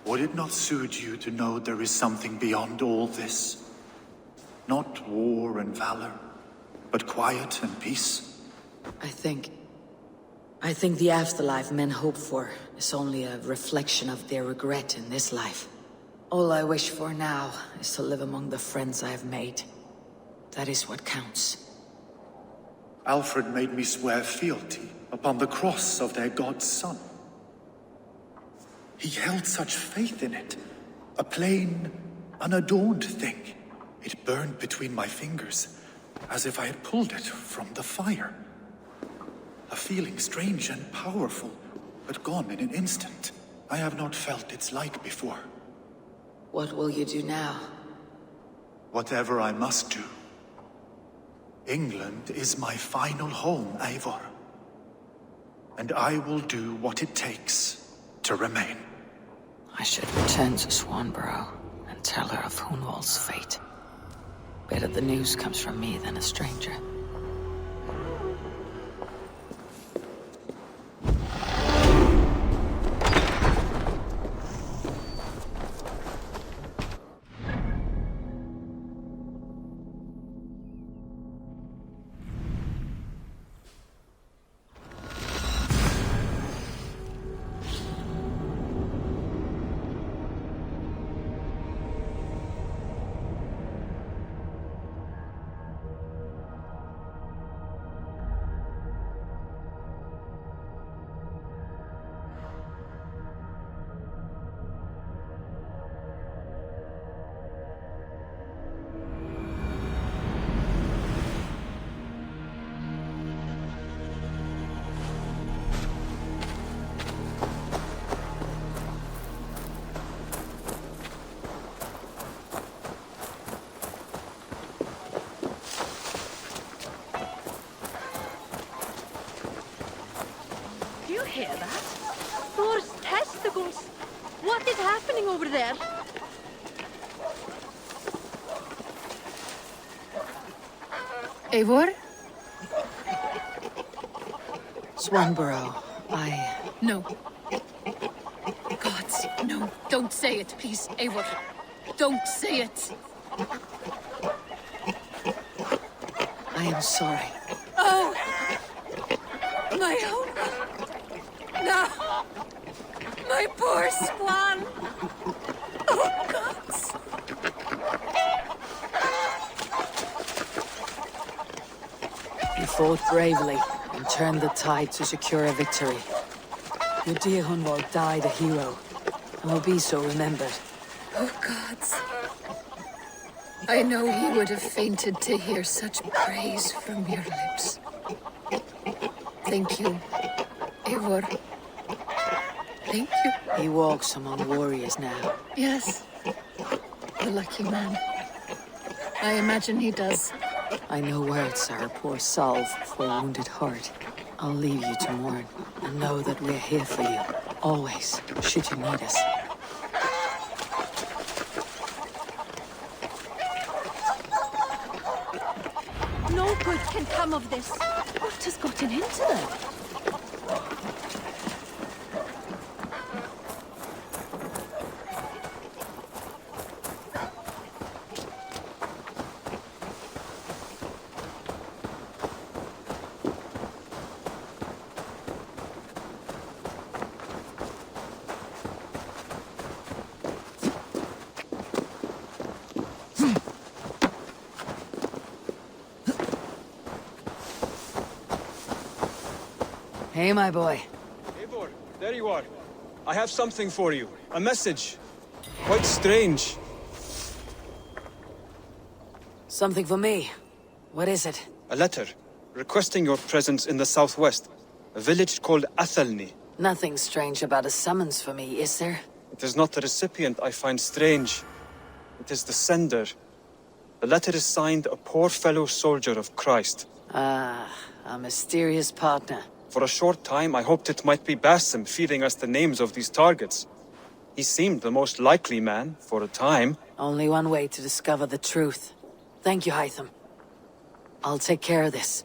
Would it not suit you to know there is something beyond all this? Not war and valor, but quiet and peace. I think the afterlife men hope for is only a reflection of their regret in this life. All I wish for now is to live among the friends I have made. That is what counts. Alfred made me swear fealty upon the cross of their god's son. He held such faith in it. A plain, unadorned thing. It burned between my fingers, as if I had pulled it from the fire. A feeling strange and powerful, but gone in an instant. I have not felt its like before. What will you do now? Whatever I must do. England is my final home, Eivor. And I will do what it takes to remain. I should return to Swanborough and tell her of Hunwald's fate. Better the news comes from me than a stranger. Do you hear that? Thor's testicles! What is happening over there? Eivor? Swanborough, No. Gods, no. Don't say it, please, Eivor. Don't say it. I am sorry. Oh! My own... No! My poor swan! Oh, gods! You fought bravely and turned the tide to secure a victory. Your dear Hunwald died a hero, and will be so remembered. Oh, gods. I know he would have fainted to hear such praise from your lips. Thank you, Eivor. Thank you. He walks among warriors now. Yes. The lucky man. I imagine he does. I know words are a poor salve for a wounded heart. I'll leave you to mourn, and know that we're here for you, always, should you need us. No good can come of this. What has gotten into them? Hey, my boy. Eivor, there you are. I have something for you. A message. Quite strange. Something for me. What is it? A letter, requesting your presence in the southwest. A village called Athelney. Nothing strange about a summons for me, is there? It is not the recipient I find strange. It is the sender. The letter is signed a poor fellow soldier of Christ. Ah, a mysterious partner. For a short time, I hoped it might be Basim feeding us the names of these targets. He seemed the most likely man, for a time. Only one way to discover the truth. Thank you, Hytham. I'll take care of this.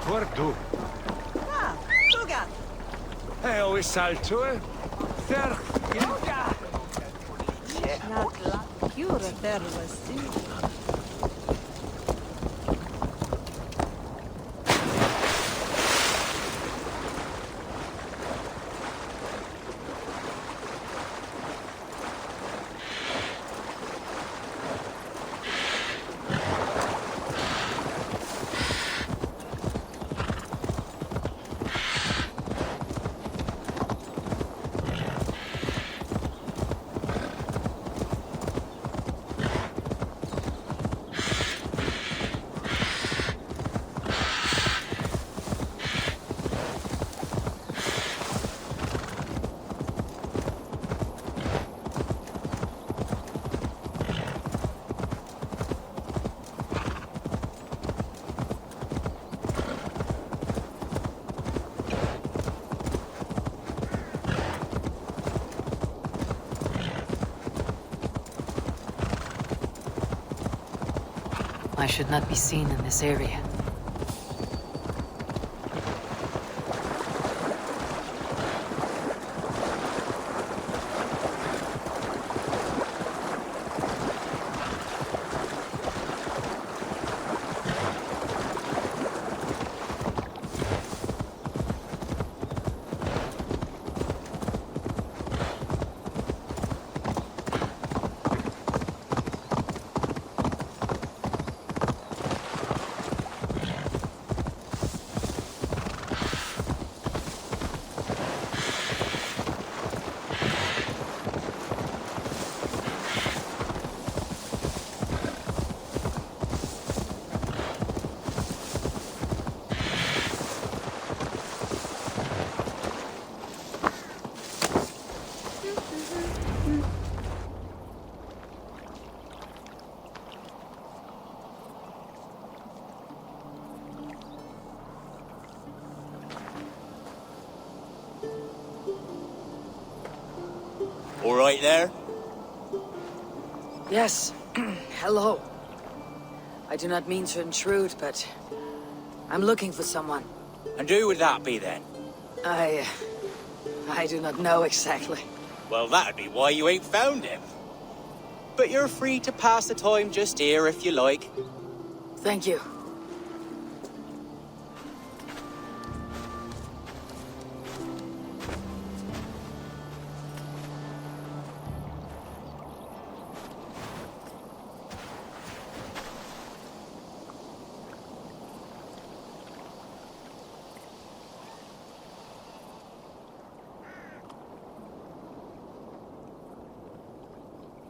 Fordu. Ah, Tugan. Eo saltue. Fer. Nakla, Cura tervasi. I should not be seen in this area. All right there? Yes. Hello. I do not mean to intrude, but I'm looking for someone. And who would that be then? I do not know exactly. Well, that'd be why you ain't found him. But you're free to pass the time just here if you like. Thank you.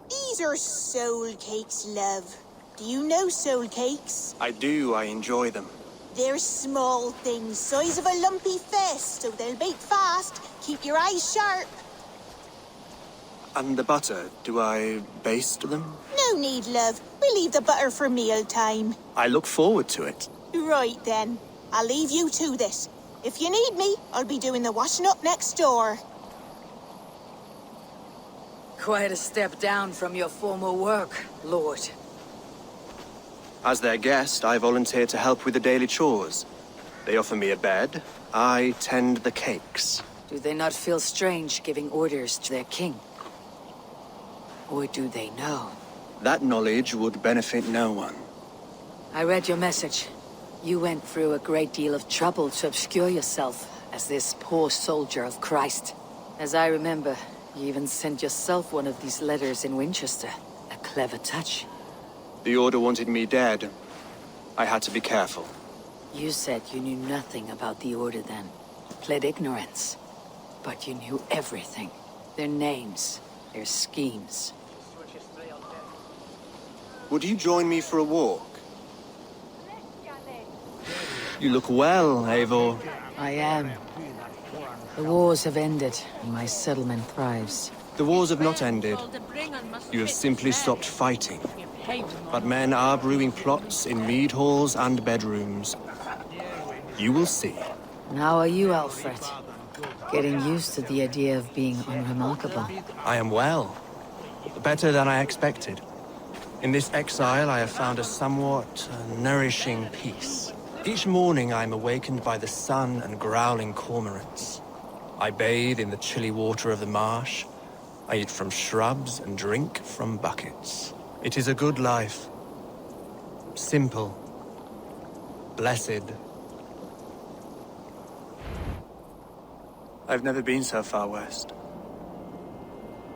These are soul cakes, love. Do you know soul cakes? I do. I enjoy them. They're small things, size of a lumpy fist, so they'll bake fast. Keep your eyes sharp. And the butter, do I baste them? No need, love. We'll leave the butter for mealtime. I look forward to it. Right then. I'll leave you to this. If you need me, I'll be doing the washing up next door. Quite a step down from your former work, Lord. As their guest, I volunteer to help with the daily chores. They offer me a bed. I tend the cakes. Do they not feel strange giving orders to their king? Or do they know? That knowledge would benefit no one. I read your message. You went through a great deal of trouble to obscure yourself as this poor soldier of Christ. As I remember, you even sent yourself one of these letters in Winchester. A clever touch. The Order wanted me dead. I had to be careful. You said you knew nothing about the Order then. Pled ignorance. But you knew everything. Their names, their schemes. Would you join me for a walk? You look well, Eivor. I am. The wars have ended, and my settlement thrives. The wars have not ended. You have simply stopped fighting. But men are brewing plots in mead halls and bedrooms. You will see. And how are you, Alfred? Getting used to the idea of being unremarkable. I am well. Better than I expected. In this exile, I have found a somewhat nourishing peace. Each morning I am awakened by the sun and growling cormorants. I bathe in the chilly water of the marsh. I eat from shrubs and drink from buckets. It is a good life. Simple. Blessed. I've never been so far west.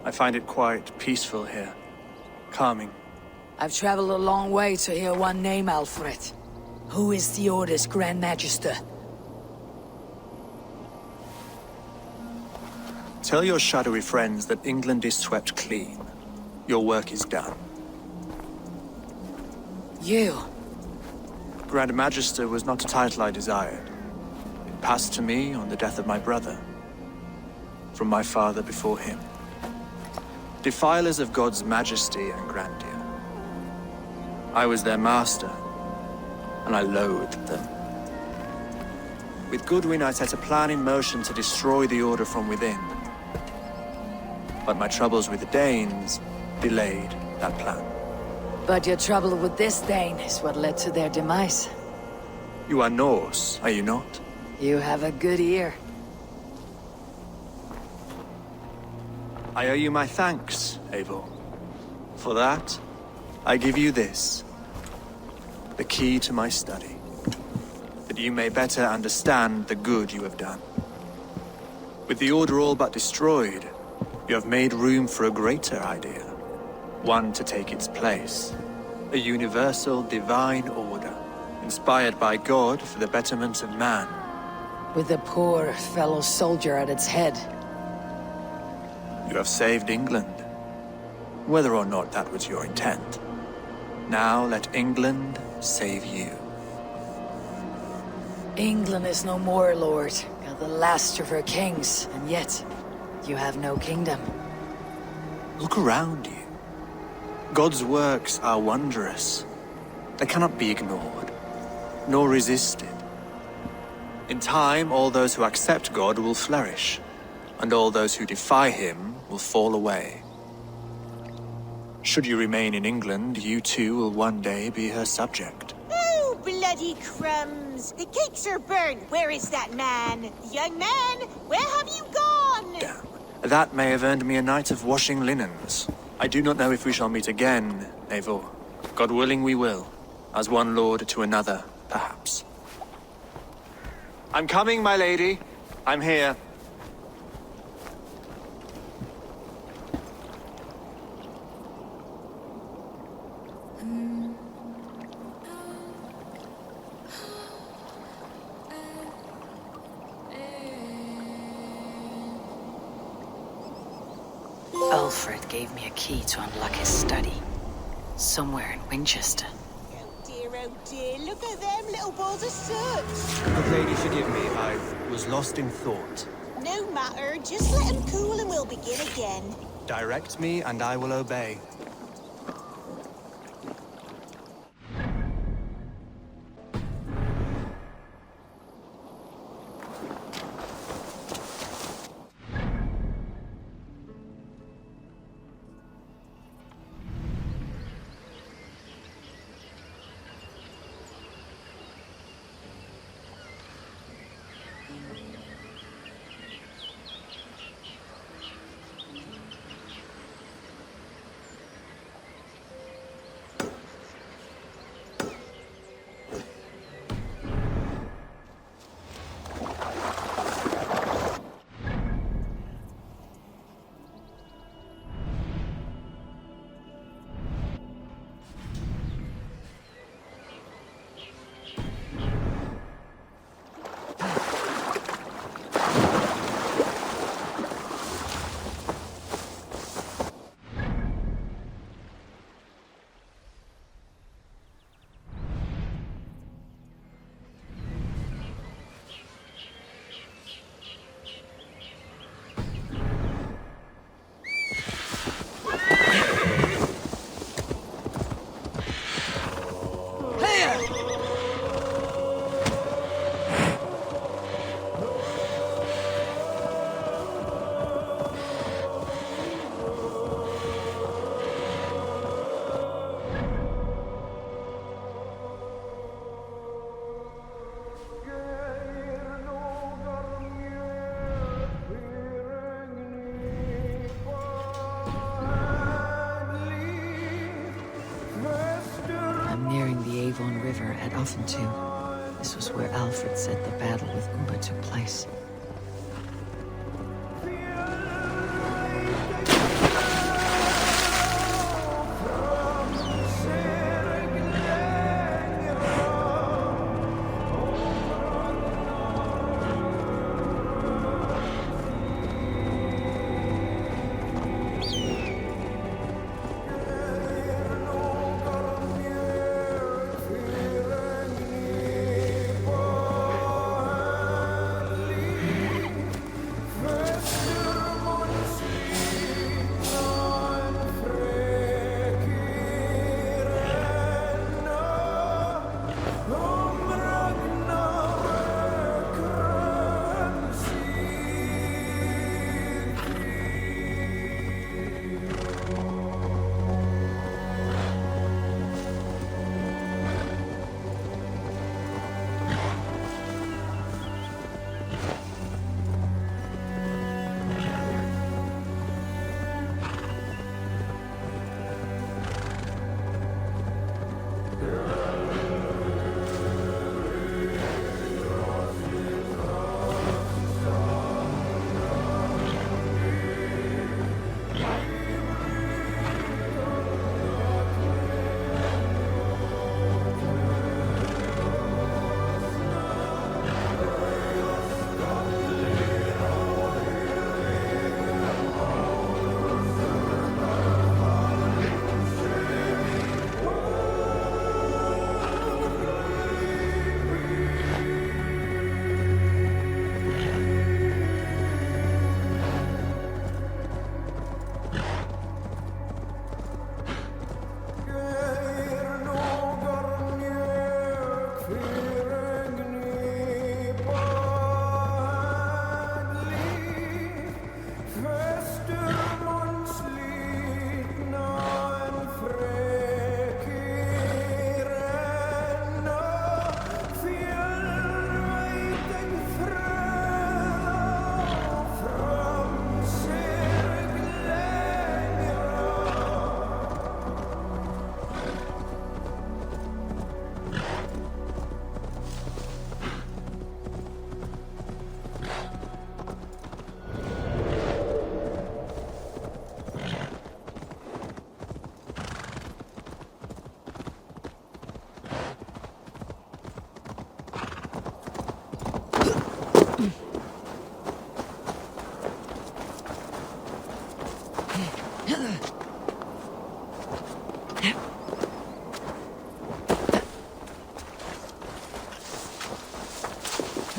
I find it quite peaceful here. Calming. I've traveled a long way to hear one name, Alfred. Who is the Order's Grand Magister? Tell your shadowy friends that England is swept clean. Your work is done. You? Grand Magister was not a title I desired. It passed to me on the death of my brother. From my father before him. Defilers of God's majesty and grandeur. I was their master, and I loathed them. With Goodwin, I set a plan in motion to destroy the Order from within. But my troubles with the Danes delayed that plan. But your trouble with this Dane is what led to their demise. You are Norse, are you not? You have a good ear. I owe you my thanks, Eivor. For that, I give you this. The key to my study. That you may better understand the good you have done. With the Order all but destroyed, you have made room for a greater idea. One to take its place. A universal divine order, inspired by God for the betterment of man. With a poor fellow soldier at its head. You have saved England, whether or not that was your intent. Now let England save you. England is no more, Lord. You're the last of her kings, and yet you have no kingdom. Look around you. God's works are wondrous. They cannot be ignored, nor resisted. In time, all those who accept God will flourish, and all those who defy him will fall away. Should you remain in England, you too will one day be her subject. Oh, bloody crumbs! The cakes are burned. Where is that man? Young man, where have you gone? Damn. That may have earned me a night of washing linens. I do not know if we shall meet again, Eivor. God willing we will. As one lord to another, perhaps. I'm coming, my lady. I'm here. Alfred gave me a key to unlock his study. Somewhere in Winchester. Oh dear, look at them little balls of soot. Good lady, forgive me. I was lost in thought. No matter, just let them cool and we'll begin again. Direct me and I will obey. river at Offentu. This was where Alfred said the battle with Uba took place.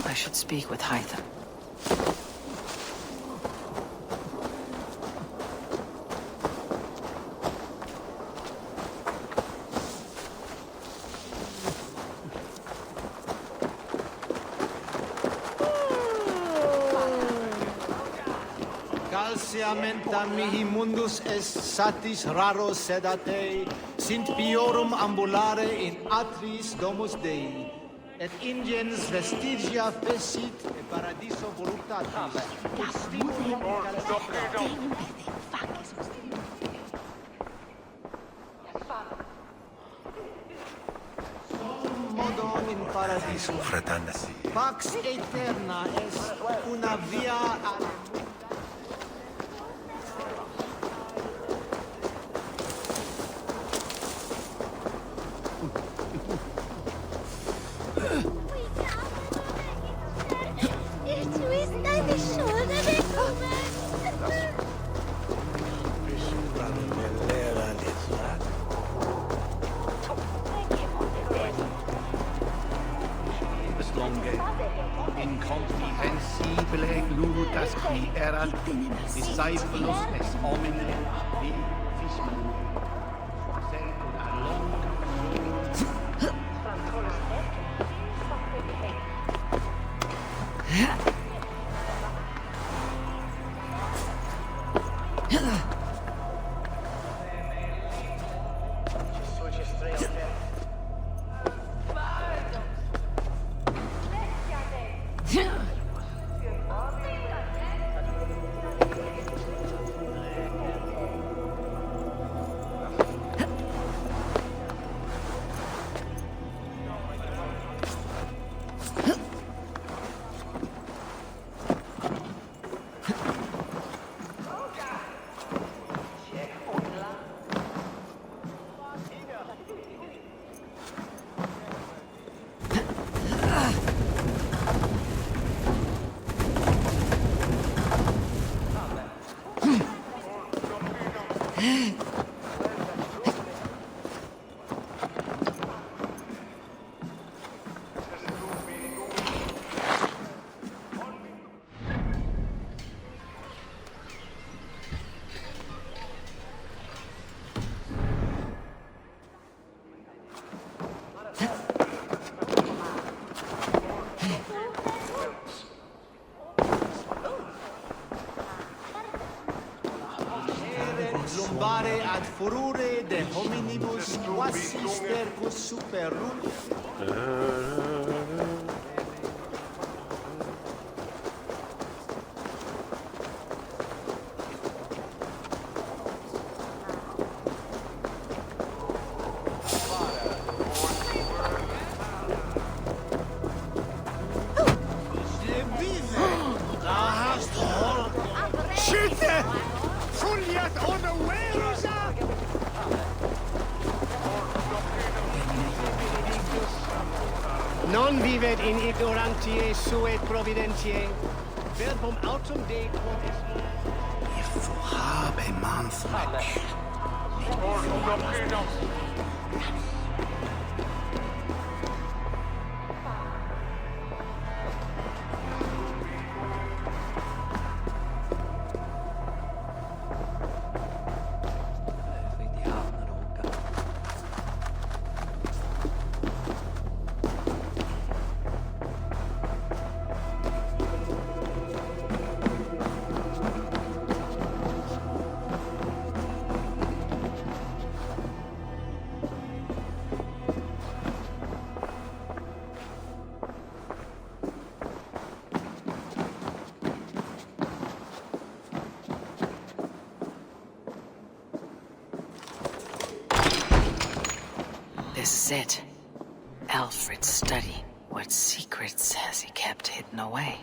I should speak with Hytham. Calciamenta mihi mundus est satis raro sedate, sint piorum ambulare in atris domus Dei, et ingens vestigia fecit e paradiso voluptatis. Modo in paradiso. Pax eterna est una via al... Incomprehensibile lutas qui erat discipulus est homine vi fismus. furore de hominibus quasi stercus superunt. Schitte! Foliat unawares! Non vivet in ignorantiae sue providentiae, verbum autum Dei quod est. If habe man flesh. This is it. Alfred's study. What secrets has he kept hidden away?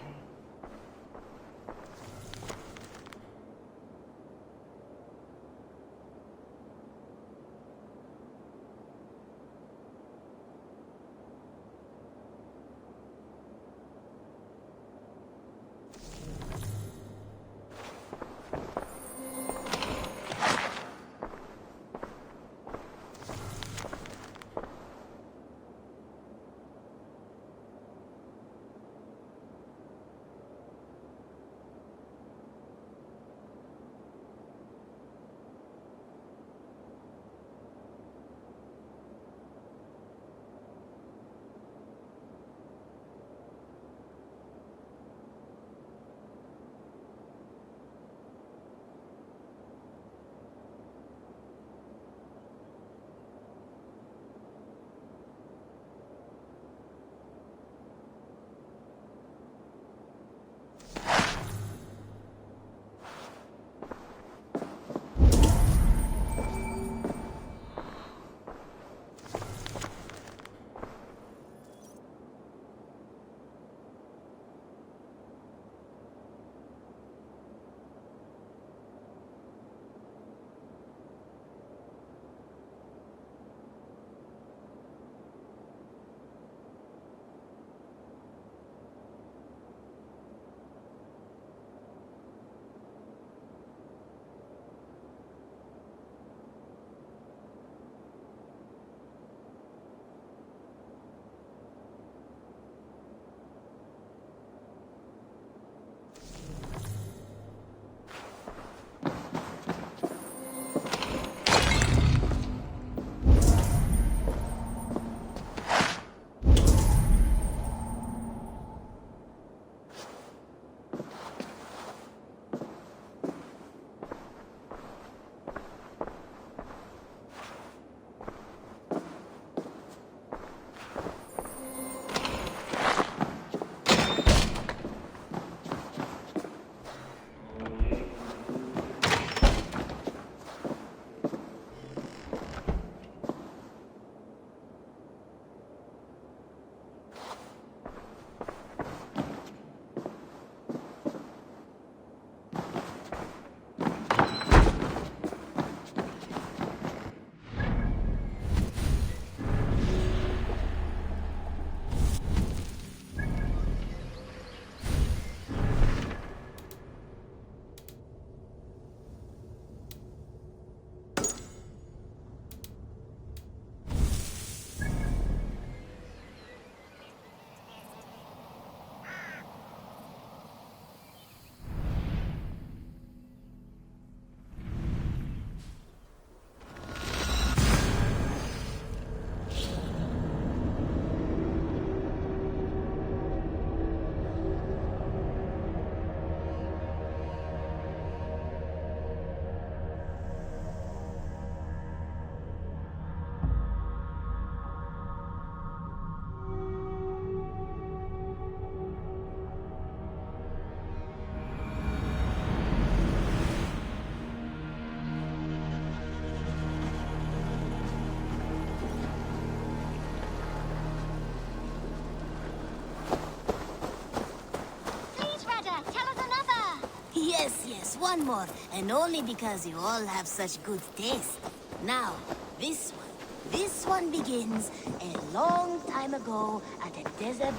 Just one more, and only because you all have such good taste. Now, this one. This one begins a long time ago at a desert...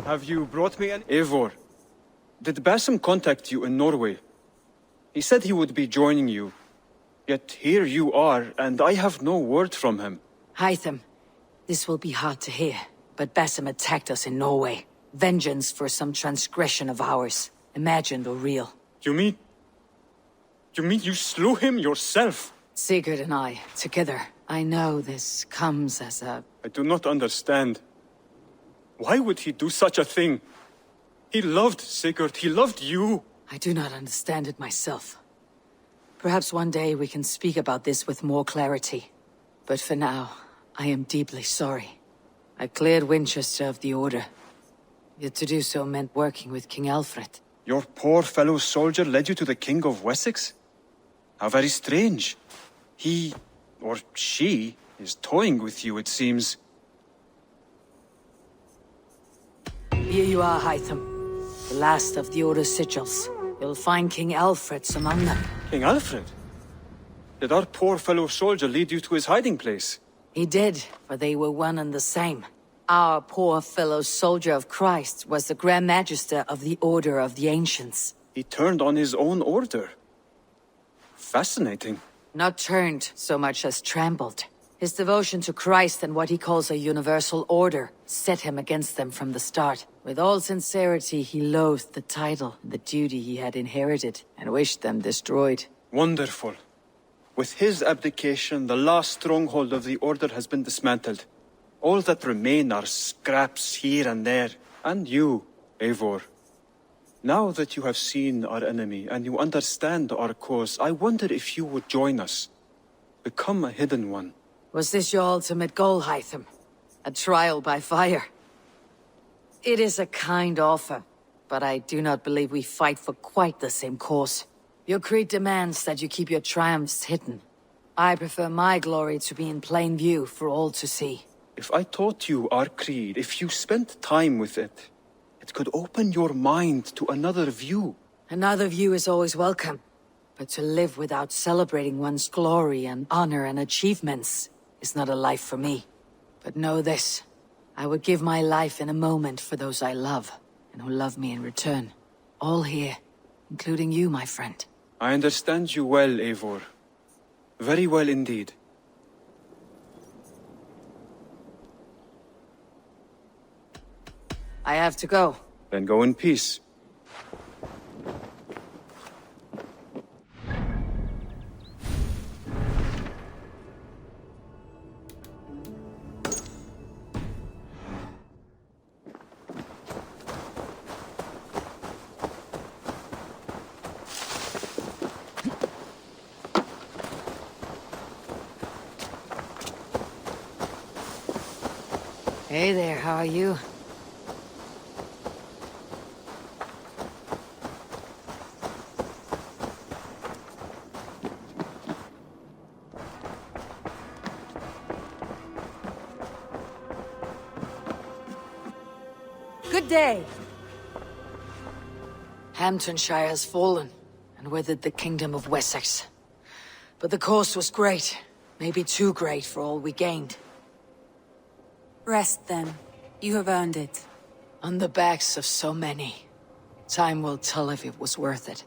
Have you brought me an... Eivor, did Basim contact you in Norway? He said he would be joining you. Yet here you are, and I have no word from him. Hytham, this will be hard to hear, but Basim attacked us in Norway. Vengeance for some transgression of ours, imagined or real. You mean you slew him yourself? Sigurd and I, together. I know this comes as a... I do not understand. Why would he do such a thing? He loved Sigurd, he loved you. I do not understand it myself. Perhaps one day we can speak about this with more clarity. But for now, I am deeply sorry. I cleared Winchester of the Order. Yet to do so meant working with King Alfred. Your poor fellow soldier led you to the King of Wessex? How very strange. He, or she, is toying with you, it seems. Here you are, Hytham. The last of the Order's sigils. You'll find King Alfred's among them. King Alfred? Did our poor fellow soldier lead you to his hiding place? He did, for they were one and the same. Our poor fellow soldier of Christ was the Grand Magister of the Order of the Ancients. He turned on his own order. Fascinating. Not turned so much as trampled. His devotion to Christ and what he calls a universal order set him against them from the start. With all sincerity, he loathed the title and the duty he had inherited, and wished them destroyed. Wonderful. With his abdication, the last stronghold of the Order has been dismantled. All that remain are scraps here and there. And you, Eivor. Now that you have seen our enemy and you understand our cause, I wonder if you would join us. Become a hidden one. Was this your ultimate goal, Hytham? A trial by fire? It is a kind offer, but I do not believe we fight for quite the same cause. Your creed demands that you keep your triumphs hidden. I prefer my glory to be in plain view for all to see. If I taught you our creed, if you spent time with it, it could open your mind to another view. Another view is always welcome, but to live without celebrating one's glory and honor and achievements is not a life for me. But know this, I would give my life in a moment for those I love, and who love me in return. All here, including you, my friend. I understand you well, Eivor. Very well indeed. I have to go. Then go in peace. Hey there, how are you? Good day. Hamptonshire has fallen, and with it the Kingdom of Wessex. But the cost was great, maybe too great for all we gained. Rest then. You have earned it. On the backs of so many. Time will tell if it was worth it.